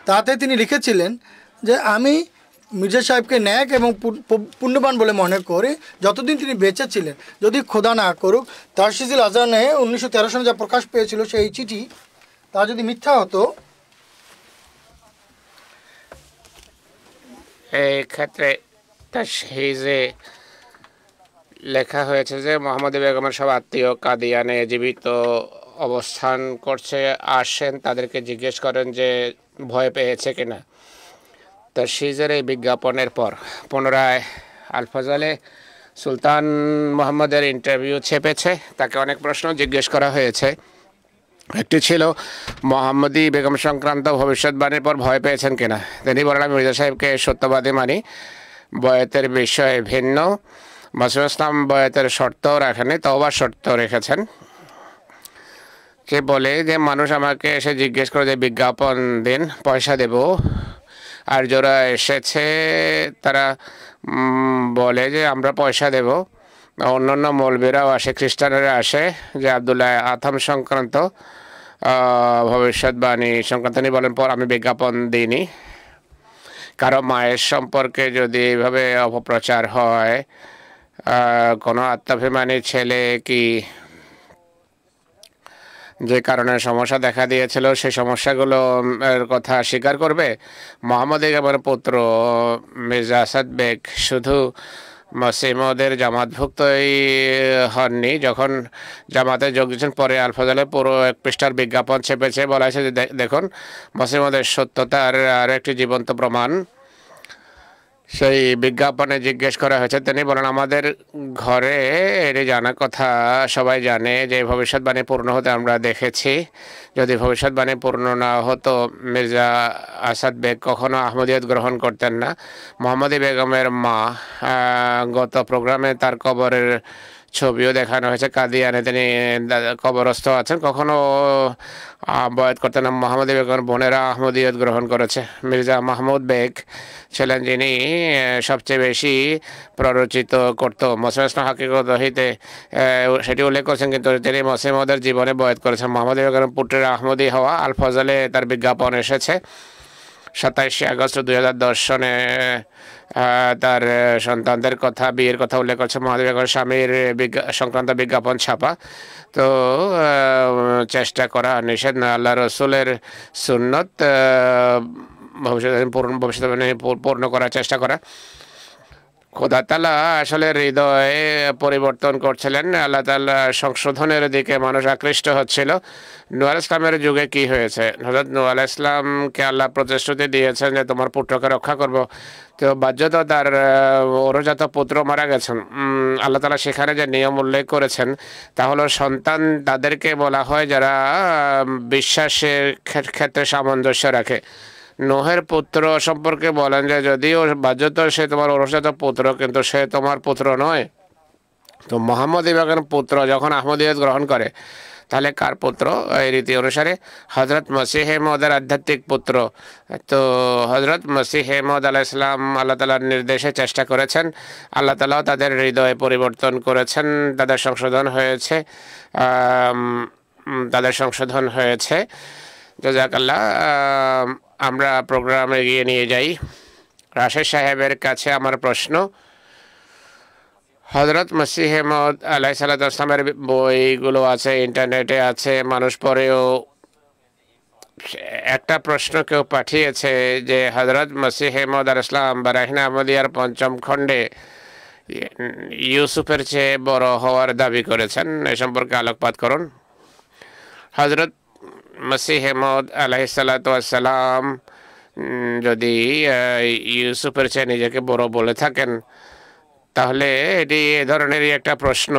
তাতে তিনি লিখেছিলেন যে আমি মির্জা সাহেবকে ন্যাক এবং পুণ্যবান বলে মনে করে যতদিন তিনি বেঁচে ছিলেন, যদি খোদা না করুক তাশিজুল আজানে 1913 সালে যা প্রকাশ পেয়েছিল সেই চিঠি তা যদি মিথ্যা হতো। এই ক্ষেত্রে তাশহিজে লেখা হয়েছে যে মোহাম্মদ বেগমের সব আত্মীয় কাদিয়ানে জীবিত অবস্থান করছে, আসেন তাদেরকে জিজ্ঞেস করেন যে ভয় পেয়েছে কিনা। তাশহিজের এই বিজ্ঞাপনের পর পুনরায় আল ফাজালে সুলতান মোহাম্মদের ইন্টারভিউ ছেপেছে, তাকে অনেক প্রশ্ন জিজ্ঞেস করা হয়েছে। একটি ছিল মোহাম্মদী বেগম সংক্রান্ত ভবিষ্যৎবাণীর পর ভয় পেয়েছেন কিনা। তিনি বলেন আমি মির্জা সাহেবকে সত্যবাদী মানি, বয়াতের বিষয়ে ভিন্ন। মসিহ ইসলাম বয়াতের শর্তও রাখেনি, তওবার শর্ত রেখেছেন। সে বলে যে মানুষ আমাকে এসে জিজ্ঞেস করে যে বিজ্ঞাপন দিন, পয়সা দেব। আর যারা এসেছে তারা বলে যে আমরা পয়সা দেব। অন্যান্য মৌলবীরাও আসে, খ্রিস্টানেরা আসে, যে আব্দুল্লাহ আথম সংক্রান্ত ভবিষ্যৎবাণী সংক্রান্ত তিনি বলেন পর আমি বিজ্ঞাপন দিইনি। কারো মায়ের সম্পর্কে যদি এইভাবে অপপ্রচার হয়, কোনো আত্মাভিমানী ছেলে কি যে কারণে সমস্যা দেখা দিয়েছিল সেই সমস্যাগুলো কথা স্বীকার করবে? মোহাম্মদ বেগমের পুত্র মির্জা আসাদ বেগ শুধু মসিহ মাউদের জামাতভুক্তই হননি, যখন জামাতে যোগ দিয়েছেন পরে আল ফাজালে পুরো 1 পৃষ্ঠার বিজ্ঞাপন ছেপেছে। বলা হয়েছে যে দেখুন মসিহ মাউদের সত্যতার আর একটি জীবন্ত প্রমাণ। সেই বিজ্ঞাপনে জিজ্ঞেস করা হয়েছে, তিনি বলেন আমাদের ঘরে এটি জানার কথা, সবাই জানে যে ভবিষ্যৎবাণী পূর্ণ হতে আমরা দেখেছি। যদি ভবিষ্যৎবাণী পূর্ণ না হতো মির্জা আসাদ বেগ কখনো আহমদিয়ত গ্রহণ করতেন না। মোহাম্মদী বেগমের মা, গত প্রোগ্রামে তার কবরের ছবিও দেখানো হয়েছে, কাদিয়ানে তিনি কবরস্থ আছেন। কখনো বয়াত করতেন না। মোহাম্মদী বেগমের বোনেরা আহমদিয়ত গ্রহণ করেছে। মির্জা মাহমুদ বেগ ছিলেন যিনি সবচেয়ে বেশি প্ররোচিত করত মসিম হাকিকত দহিতে, সেটি উল্লেখ করেছেন, কিন্তু তিনি মসিমদের জীবনে বয়াত করেছেন। মোহাম্মদী বেগমের পুত্রের আহমদী হওয়া আল ফজলে তার বিজ্ঞাপন এসেছে। 27শে আগস্ট 2010 সনে তার সন্তানদের কথা, বিয়ের কথা উল্লেখ করছে। মোহাম্মদ বেগমের স্বামীর সংক্রান্ত বিজ্ঞাপন ছাপা। তো চেষ্টা করা নিষেধ না। আল্লাহ রসুলের সুন্নত ভবিষ্যতে পূর্ণ করার চেষ্টা করা। খোদা তাআলা আসলে হৃদয়ে পরিবর্তন করছিলেন। আল্লাহ তাআলা সংশোধনের দিকে মানুষ আকৃষ্ট হচ্ছিল। নূহ আলাইহিস সালামের যুগে কি হয়েছে? হযরত নূহ আলাইহিস সালামকে আল্লাহ প্রতিশ্রুতি দিয়েছেন যে তোমার পুত্রকে রক্ষা করব। তো বাহ্যত তার ওরজাত পুত্র মারা গেছেন। আল্লাহ তাআলা সেখানে যে নিয়ম উল্লেখ করেছেন তা হলো সন্তান তাদেরকে বলা হয় যারা বিশ্বাসের ক্ষেত্রে সামঞ্জস্য রাখে। নোহের পুত্র সম্পর্কে বলেন যে যদিও বাহ্যত সে তোমার ওরসজাত পুত্র, কিন্তু সে তোমার পুত্র নয়। তো মোহাম্মদ ইবাকের পুত্র যখন আহমদিয়ত গ্রহণ করে তাহলে কার পুত্র? এই রীতি অনুসারে হজরত মসিহে মউদের আধ্যাত্মিক পুত্র। তো হজরত মসিহে মউদ আলাইহিস সালাম আল্লাহ তাআলার নির্দেশে চেষ্টা করেছেন। আল্লাহ তাআলাও তাদের হৃদয় পরিবর্তন করেছেন, তাদের সংশোধন হয়েছে, জাযাকাল্লাহ। আমরা প্রোগ্রামে এগিয়ে নিয়ে যাই। রাশেদ সাহেবের কাছে আমার প্রশ্ন, হযরত মসিহে মউদ আলাইহিস সালামের বইগুলো আছে, ইন্টারনেটে আছে, মানুষ পড়েও। একটা প্রশ্ন কেউ পাঠিয়েছে যে হযরত মসিহে মউদ আলাইহিস সালাম বারাহিন আহমদিয়ার ৫ম খণ্ডে ইউসুফের চেয়ে বড় হওয়ার দাবি করেছেন, এ সম্পর্কে আলোকপাত করুন। হযরত মসিহে মউদ আলাইহিস সালাম যদি ইউসুফের চেয়ে নিজেকে বড় বলে থাকেন তাহলে এটি এ ধরনেরই একটা প্রশ্ন।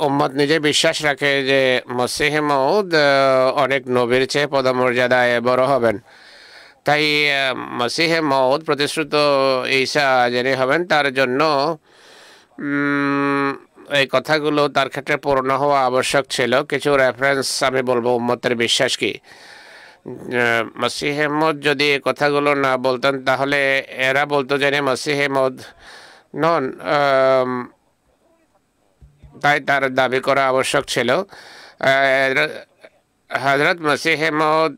উম্মত নিজে বিশ্বাস রাখে যে মসিহে মউদ অনেক নবীর চেয়ে পদমর্যাদায় বড় হবেন। তাই মসিহে মউদ প্রতিশ্রুত ঈসা যিনি হবেন তার জন্য এই কথাগুলো তার ক্ষেত্রে পূর্ণ হওয়া আবশ্যক ছিল। কিছু রেফারেন্স আমি বলবো উম্মতের বিশ্বাস কি। মসিহে মউদ যদি এই কথাগুলো না বলতেন তাহলে এরা বলতো যে মসিহে মউদ নন, তাই তার দাবি করা আবশ্যক ছিল। হযরত মসিহে মউদ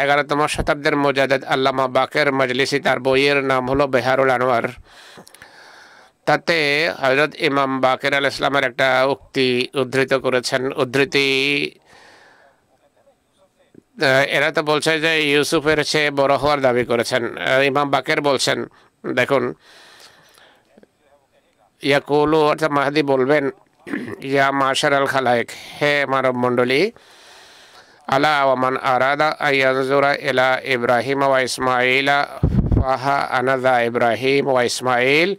11তম শতাব্দীর মুজাদ্দিদ আল্লামা বাকের মজলিসি, তার বইয়ের নাম হলো বেহারুল আনোয়ার। তাতে হযরত ইমাম বাকের আলাইহিস সালামের একটা উক্তি উদ্ধৃত করেছেন। উদ্ধৃতি এরা তো বলছে যে ইউসুফের চেয়ে বড় হওয়ার দাবি করেছেন। ইমাম বাকের বলছেন, দেখুন, ইয়াকুলু অর্থাৎ মাহদি বলবেন, ইয়া মাশার আল খালায়েক, হে মানব মণ্ডলী, আলা ওয়ামান আরাদা আয়ানজুরা ইলা ইব্রাহিম ওয়া ইসমাঈলা ফাহা আনাদা ইব্রাহিম ওয়া ইসমাঈল।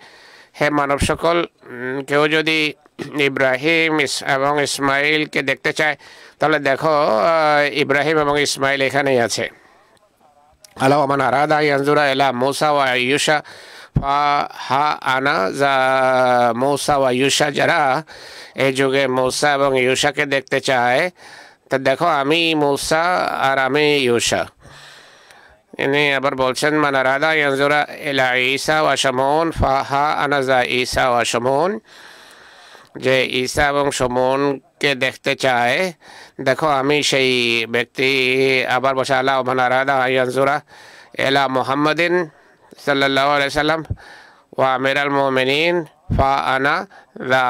হে মানব সকল, কেউ যদি ইব্রাহিম এবং ইসমাইলকে দেখতে চায় তাহলে দেখো ইব্রাহিম এবং ইসমাইল এখানেই আছে। আলা ওয়ামান আরাদা ইয়ানজুরা ইলা মূসা ওয়া ইউশা ফাহা আনা যা মূসা ওয়া ইউশা, যারা এই যুগে মূসা এবং ইউশাকে দেখতে চায় তা দেখো আমি মূসা আর আমি ইউশা। ইনি আবার বলছেন মান আরাদা ইয়ানজুরা ইলা ঈসা ওয়া শামউন ফাহা আনা যা ঈসা ওয়া শামউন, যে ঈসা এবং শামউনকে দেখতে চায় দেখো আমি সেই ব্যক্তি। আবার বসে আলা মান আরাদা ইয়ানজুরা ইলা মুহাম্মাদিন সাল্লাল্লাহু আলাইহি সাল্লাম ওয়া আমিরাল মুমিনিন ফা আনা যা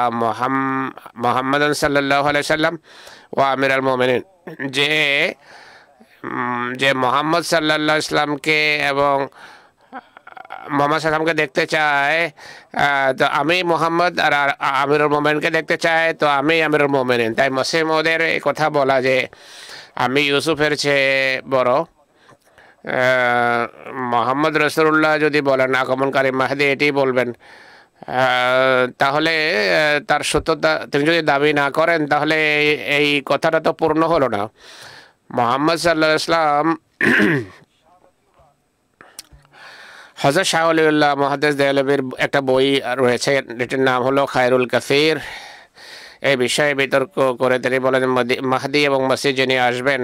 মুহাম্মাদান সাল্লাল্লাহু আলাইহি সাল্লাম ওয়া আমিরাল মুমিনিন, যে মোহাম্মদ সাল্লাল্লাহু আলাইহি সাল্লামকে এবং মোহাম্মদ সাল্লামকে দেখতে চায় তো আমি মোহাম্মদ, আর আমিরুল মোমেনকে দেখতে চায় তো আমি আমিরুল মোমেনিন। তাই মসিহে মউদের এই কথা বলা যে আমি ইউসুফের চেয়ে বড়, মোহাম্মদ রসুল্লাহ যদি বলেন আগমনকারী মাহদি এটি বলবেন, তাহলে তার সত্যতা তিনি যদি দাবি না করেন তাহলে এই কথাটা তো পূর্ণ হলো না। মোহাম্মদ সাল্লাহ ইসলাম হযরত শাহ ওলিউল্লাহ মুহাদ্দিস দেহলভির একটা বই রয়েছে, এটির নাম হলো খায়রুল কাসির। এই বিষয়ে বিতর্ক করে তিনি বলেন মাহদি এবং মসিহ যিনি আসবেন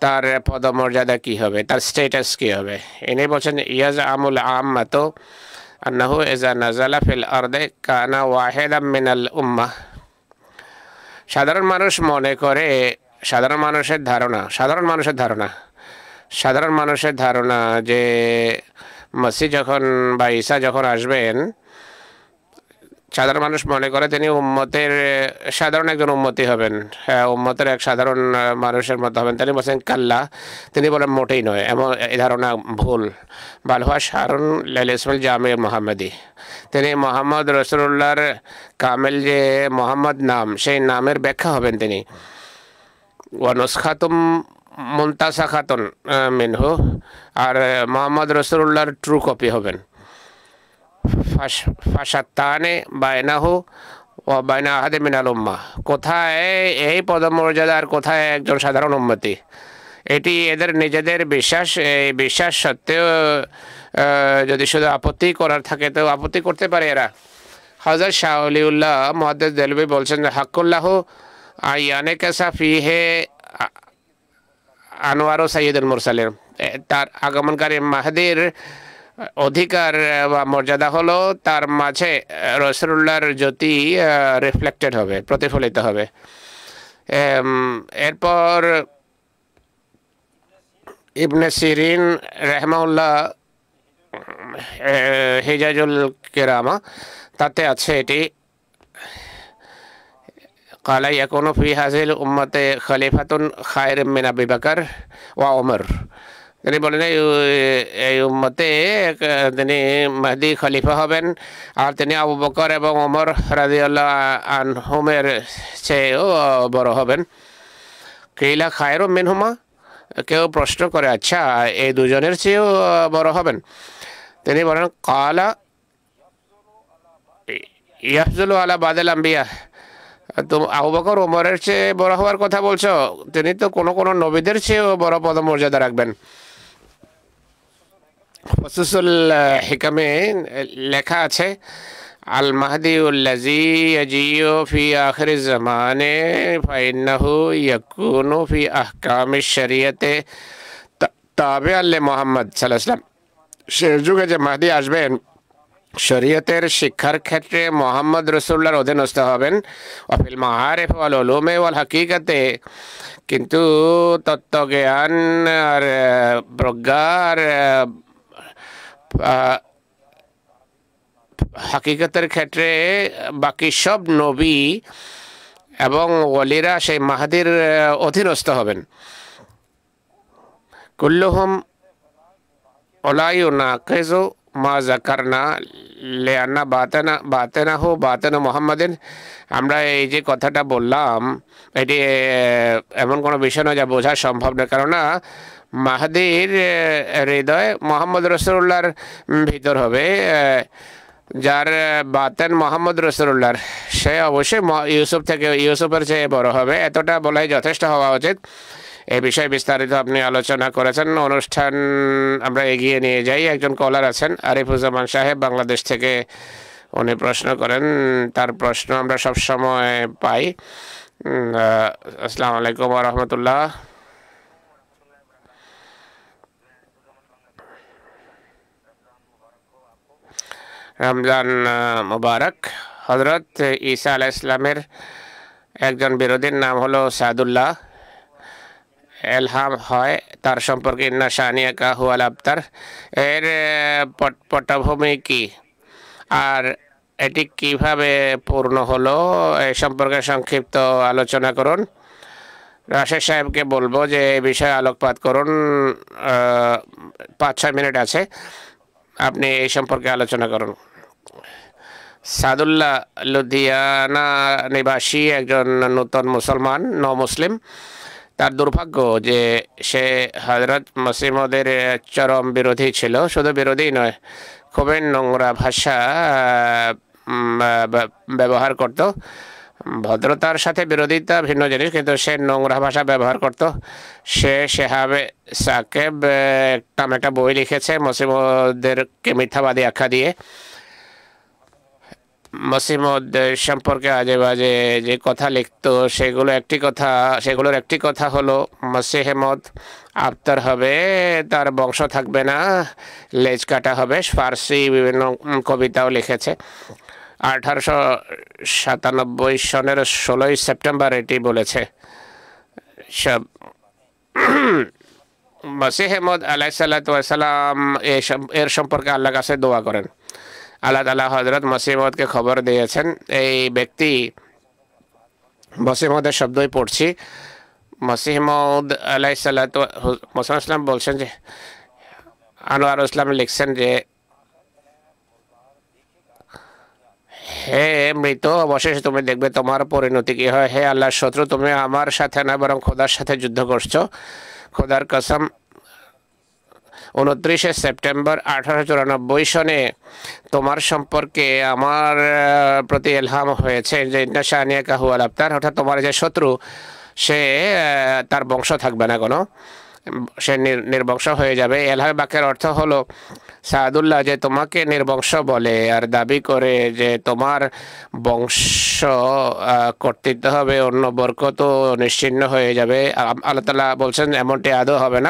তার পদমর্যাদা কী হবে, তার স্ট্যাটাস কী হবে। ইনি বলছেন ইয়াজ আমুল আম্মাত আন্নাহু ইজা নাজালা ফিল আরদে কানা ওয়াহিদাম মিনাল উম্মাহ। সাধারণ মানুষ মনে করে, সাধারণ মানুষের ধারণা যে মসিহ যখন বা ঈসা যখন আসবেন, সাধারণ মানুষ মনে করে তিনি উম্মতের সাধারণ একজন উম্মতি হবেন, হ্যাঁ উম্মতের এক সাধারণ মানুষের মতো হবেন। তিনি বলছেন কাল্লা, তিনি বলেন মোটেই নয়, এমন এই ধারণা ভুল। বালহুয়া শারুন লাইল ইসমাইল জামে মোহাম্মদী, তিনি মোহাম্মদ রসুল্লাহর কামেল যে মোহাম্মদ নাম, সেই নামের ব্যাখ্যা হবেন তিনি। ওয়ানুসখাতুম মুনতাসাখাতুন মিনহু, আর মোহাম্মদ রসুল্লাহর ট্রু কপি হবেন। ফাশাত্তানে বাইনাহু ও বাইনা আহাদে মিনাল উম্মাহ, কোথায় এই পদমর্যাদার কোথায় একজন সাধারণ উম্মতি, এটি এদের নিজেদের বিশ্বাস। এই বিশ্বাস সত্ত্বেও যদি শুধু আপত্তি করার থাকে তো আপত্তি করতে পারে এরা। হযরত শাহ ওলিউল্লাহ মুহাদ্দিস দেহলভী বলছেন হাক্কুল্লাহ আয়ানে কাসা ফিহে আনোয়ার ও সাইয়্যিদুল মুরসালিন, তার আগমনকারী মাহদির অধিকার বা মর্যাদা হলো তার মাঝে রসুল্লাহর জ্যোতি রিফ্লেক্টেড হবে, প্রতিফলিত হবে। এরপর ইবনে সিরিন রাহমাহুল্লাহ হিজাজুল কিরামা তাতে আছে এটি কালা ইয়াকুনু ফি হাযিল উম্মতে খলিফাতুন খায়রুম মিন আবি বকর ওয়া ওমর, তিনি বলেন এই উম্মতে তিনি মাহদি খলিফা হবেন আর তিনি আবু বকর এবং ওমর রাদিয়াল্লাহু আনহুমের চেয়েও বড় হবেন। কিলা খায়রুম মিনহুমা, কেউ প্রশ্ন করে আচ্ছা এই দুজনের চেয়েও বড় হবেন? তিনি বলেন কালা ইয়াফজুলু আলা বাদিল আম্বিয়া, তো আবু বকর ওমরের চেয়ে বড় হওয়ার কথা বলছো, তিনি তো কোনো কোনো নবীদের চেয়েও বড় পদমর্যাদা রাখবেন। ফুসুসুল হিকামে লেখা আছে আল মাহদিউল্লাযী ইয়াজিউ ফি আখিরিজ জামানে ফাইন্নাহু ইয়াকুনু ফি আহকামিশ শরিয়তে তাবিআন লি মুহাম্মদ সাল্লাল্লাহু আলাইহি ওয়াসাল্লাম, শেষ যুগে যে মাহদি আসবেন শরীয়তের শিক্ষার ক্ষেত্রে মোহাম্মদ রসুল্লাহর অধীনস্থ হবেন। ওয়াফিল মাআরিফ ওয়াল উলুমে ওয়াল হাকিকাতে, কিন্তু তত্ত্বজ্ঞান আর প্রজ্ঞার হাকিকতের ক্ষেত্রে বাকি সব নবী এবং ওলিরা সেই মাহদির অধীনস্থ হবেন। কুল্লুহুম ওলা ইউনাকিযু মা যাকারনা লিআন্না বাতিনাহু বাতিন মুহাম্মাদিন, আমরা এই যে কথাটা বললাম এটি এমন কোনো বিষয় নয় যা বোঝা সম্ভব নয়, কেননা মাহদির হৃদয় মোহাম্মদ রসুল্লাহর ভিতর হবে, যার বাতেন মোহাম্মদ রসুল্লাহর, সে অবশ্যই ইউসুফের চেয়ে বড় হবে। এতটা বলাই যথেষ্ট হওয়া উচিত। এই বিষয়ে বিস্তারিত আপনি আলোচনা করেছেন। অনুষ্ঠান আমরা এগিয়ে নিয়ে যাই। একজন কলার আছেন আরিফুজ্জামান সাহেব, বাংলাদেশ থেকে। উনি প্রশ্ন করেন, তার প্রশ্ন আমরা সবসময় পাই। আসসালামু আলাইকুম ওয়া রাহমাতুল্লাহ। রমজান মুবারক। হযরত ঈসা আলাইহিস সালামের একজন বিরোধীর নাম হলো সাদুল্লাহ। এলহাম হয় তার সম্পর্কে ইন্না শানিয়াকা হুয়াল আবতার, এর পটভূমি কি আর এটি কিভাবে পূর্ণ হলো এই সম্পর্কে সংক্ষিপ্ত আলোচনা করুন। রাশেদ সাহেবকে বলবো যে এই বিষয়ে আলোকপাত করুন। 5-6 মিনিট আছে, আপনি এই সম্পর্কে আলোচনা করুন। সাদুল্লাহ লুধিয়ানা নিবাসী একজন নূতন মুসলমান, মুসলিম। তার দুর্ভাগ্য যে সে হযরত মসিহ মউদের চরম বিরোধী ছিল। শুধু বিরোধী নয়, খুবই নোংরা ভাষা ব্যবহার করত। ভদ্রতার সাথে বিরোধিতা ভিন্ন জিনিস, কিন্তু সে নোংরা ভাষা ব্যবহার করত। সে শেহাবে সাকেব নামে একটা বই লিখেছে মসিহ মউদেরকে মিথ্যাবাদী আখ্যা দিয়ে। মসিহ মউদ সম্পর্কে আজে বাজে যে কথা লিখতো সেগুলোর একটি কথা হলো মসিহ মউদ আফতার হবে, তার বংশ থাকবে না, লেজ কাটা হবে। ফার্সি বিভিন্ন কবিতাও লিখেছে। 1897 সনের 16 সেপ্টেম্বর এটি বলেছে। সব মসিহ মউদ আলাইহিসসালাতু ওয়াসসালাম এর সম্পর্কে আল্লাহর কাছে দোয়া করেন। আল্লাহ তাআলা হযরত মসিহ মউদকে খবর দিয়েছেন। এই ব্যক্তি মসিহ মউদের শব্দই পড়ছি। মসিহ মউদ আলাইহিসসালাতু ওয়াসসালাম বলছেন যে, আনোয়ার ইসলাম লিখছেন যে, হে মৃত, অবশেষে তুমি দেখবে তোমার পরিণতি কি হয়। হে আল্লাহর শত্রু, তুমি আমার সাথে না বরং খোদার সাথে যুদ্ধ করছো। খোদার কসম, 29 সেপ্টেম্বর 1894 সনে তোমার সম্পর্কে আমার প্রতি ইলহাম হয়েছে যে ইন্না শানিয়াকা হুয়াল আবতার, অর্থাৎ তোমার যে শত্রু সে তার বংশ থাকবে না, কোনো সে নির্বংশ হয়ে যাবে। এলহাম বাক্যের অর্থ হলো সাদুল্লাহ যে তোমাকে নির্বংশ বলে আর দাবি করে যে তোমার বংশ কর্তৃত্ব হবে, অন্য বরকত নিশ্চিহ্ন হয়ে যাবে। আল্লাহ তাআলা বলছেন এমনটি আদৌ হবে না,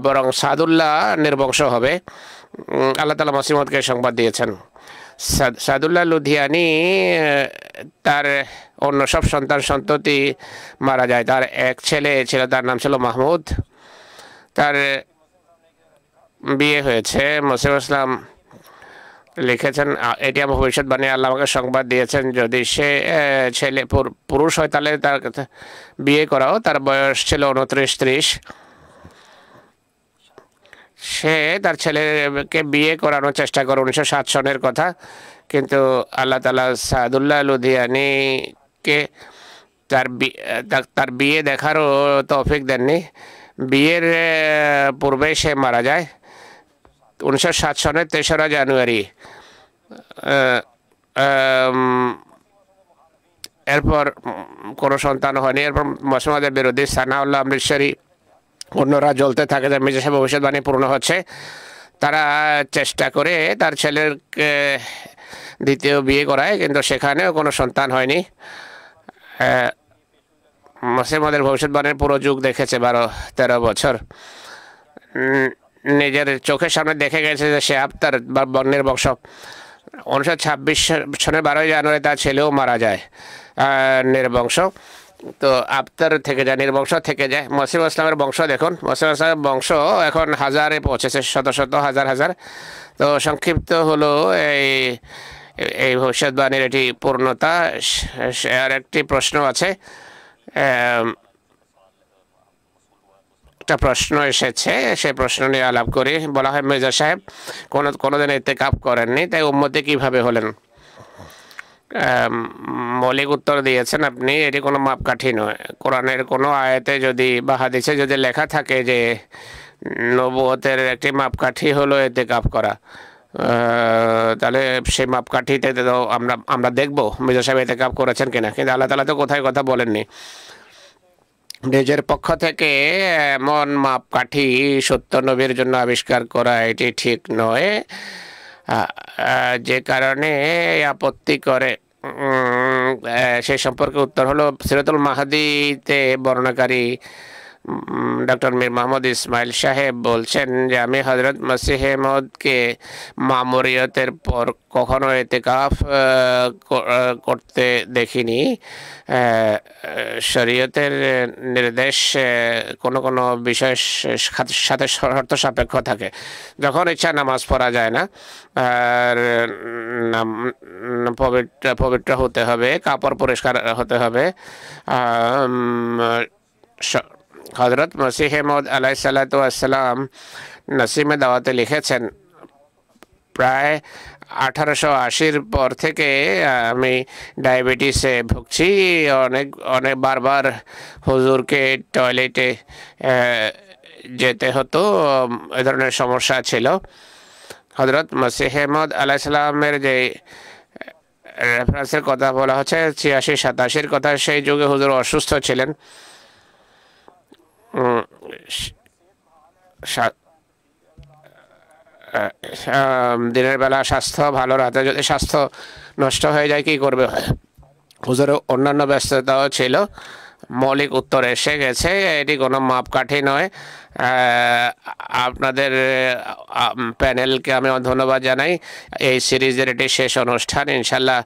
বরং সাদুল্লাহ নির্বংশ হবে। আল্লাহ তাআলা মসিহ মউদকে সংবাদ দিয়েছেন। সাদুল্লাহ লুধিয়ানি তার অন্য সব সন্ততি মারা যায়। তার এক ছেলে ছিল, তার নাম ছিল মাহমুদ। তার বিয়ে হয়েছে। মসিহ ইসলাম লিখেছেন, এটি আমার ভবিষ্যৎবাণী, আল্লাহ আমাকে সংবাদ দিয়েছেন যদি সে ছেলে পুরুষ হয় তাহলে তার বিয়ে করাও। তার বয়স ছিল 29-30। সে তার ছেলেকে বিয়ে করানোর চেষ্টা করে 1907 সনের কথা, কিন্তু আল্লাহ তাআলা সাদুল্লাহ লুধিয়ানিকে তার বিয়ে দেখারও তৌফিক দেননি। বিয়ের পূর্বে সে মারা যায় 1907 সনের 3রা জানুয়ারি। এরপর কোনো সন্তান হয়নি। এরপর মসিহ মউদের বিরোধী সানাউল্লাহ অমৃতসরী অন্যরা জ্বলতে থাকে যে মির্জা সাহেব ভবিষ্যৎবাণী পূর্ণ হচ্ছে। তারা চেষ্টা করে তার ছেলের দ্বিতীয় বিয়ে করায়, কিন্তু সেখানেও কোনো সন্তান হয়নি। মসিহ মউদের ভবিষ্যৎবাণীর পুরো যুগ দেখেছে 12-13 বছর। নিজের চোখের সামনে দেখে গেছে যে সে আফতার বা বর্ণের বংশ। 1926 সনের 12 জানুয়ারি তার ছেলেও মারা যায় নির্বংশ। তো আফতার থেকে যায়, নির্বংশ থেকে যায়। মসিহ ইসলামের বংশ দেখুন, মসিহ ইসলামের বংশ এখন হাজারে পৌঁছেছে, শত হাজার। তো সংক্ষিপ্ত হলো এই ভবিষ্যৎবাণীর এটি পূর্ণতা। আর একটি প্রশ্ন আছে, একটা প্রশ্ন এসেছে, সেই প্রশ্ন নিয়ে আলাপ করি। বলা হয় মির্জা সাহেব কোনোদিন ইতিকাফ করেননি, তাই উম্মতি কিভাবে হলেন? মৌলিক উত্তর দিয়েছেন আপনি। এটি কোনো মাপকাঠি নয়। কোরআনের কোনো আয়াতে যদি বা হাদিসে যদি লেখা থাকে যে নবুয়তের একটি মাপকাঠি হলো ইতিকাফ করা, তাহলে সেই মাপকাঠিতে তো আমরা দেখবো মির্জা সাহেব ইতিকাফ করেছেন কিনা। কিন্তু আল্লাহ তাআলা তো কোথায় কথা বলেননি। নিজের পক্ষ থেকে এমন মাপকাঠি সত্য নবীর জন্য আবিষ্কার করা এটি ঠিক নয়, যে কারণে আপত্তি করে। সেই সম্পর্কে উত্তর হলো সিরাতুল মাহদিতে বর্ণনাকারী ডক্টর মীর মোহাম্মদ ইসমাইল সাহেব বলছেন যে আমি হযরত মসিহ মউদকে মামুরিয়তের পর কখনো ইতিকাফ করতে দেখিনি। শরীয়তের নির্দেশ কোনো বিষয়ের সাথে শর্ত সাপেক্ষ থাকে। যখন ইচ্ছা নামাজ পড়া যায় না, আর পবিত্র হতে হবে, কাপড় পরিষ্কার হতে হবে। হযরত মসিহ মউদ আলাইহিসসালাতু ওয়াসসালাম নসিমে দাওয়াতে লিখেছেন, প্রায় 1880-র পর থেকে আমি ডায়াবেটিসে ভুগছি। অনেক অনেক বারবার হুজুরকে টয়লেটে যেতে হতো, এ ধরনের সমস্যা ছিল। হযরত মসিহ মাউদ আলাইহিস সালামের যে রেফারেন্সের কথা বলা হচ্ছে 86-87-র কথা, সেই যুগে হুজুর অসুস্থ ছিলেন। দিনের বেলা স্বাস্থ্য ভালো, রাতে যদি স্বাস্থ্য নষ্ট হয়ে যায় কী করবে? হুজুরের অন্যান্য ব্যস্ততাও ছিল। মৌলিক উত্তর এসে গেছে, এটি কোনো মাপকাঠি নয়। আপনাদের প্যানেলকে আমি ধন্যবাদ জানাই। এই সিরিজের এটি শেষ অনুষ্ঠান। ইনশাল্লাহ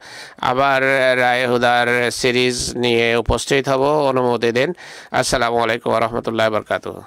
আবার রায়ে হুদার সিরিজ নিয়ে উপস্থিত হব। অনুমতি দিন। আসসালামু আলাইকুম ওয়া রাহমাতুল্লাহি ওয়া বারাকাতুহু।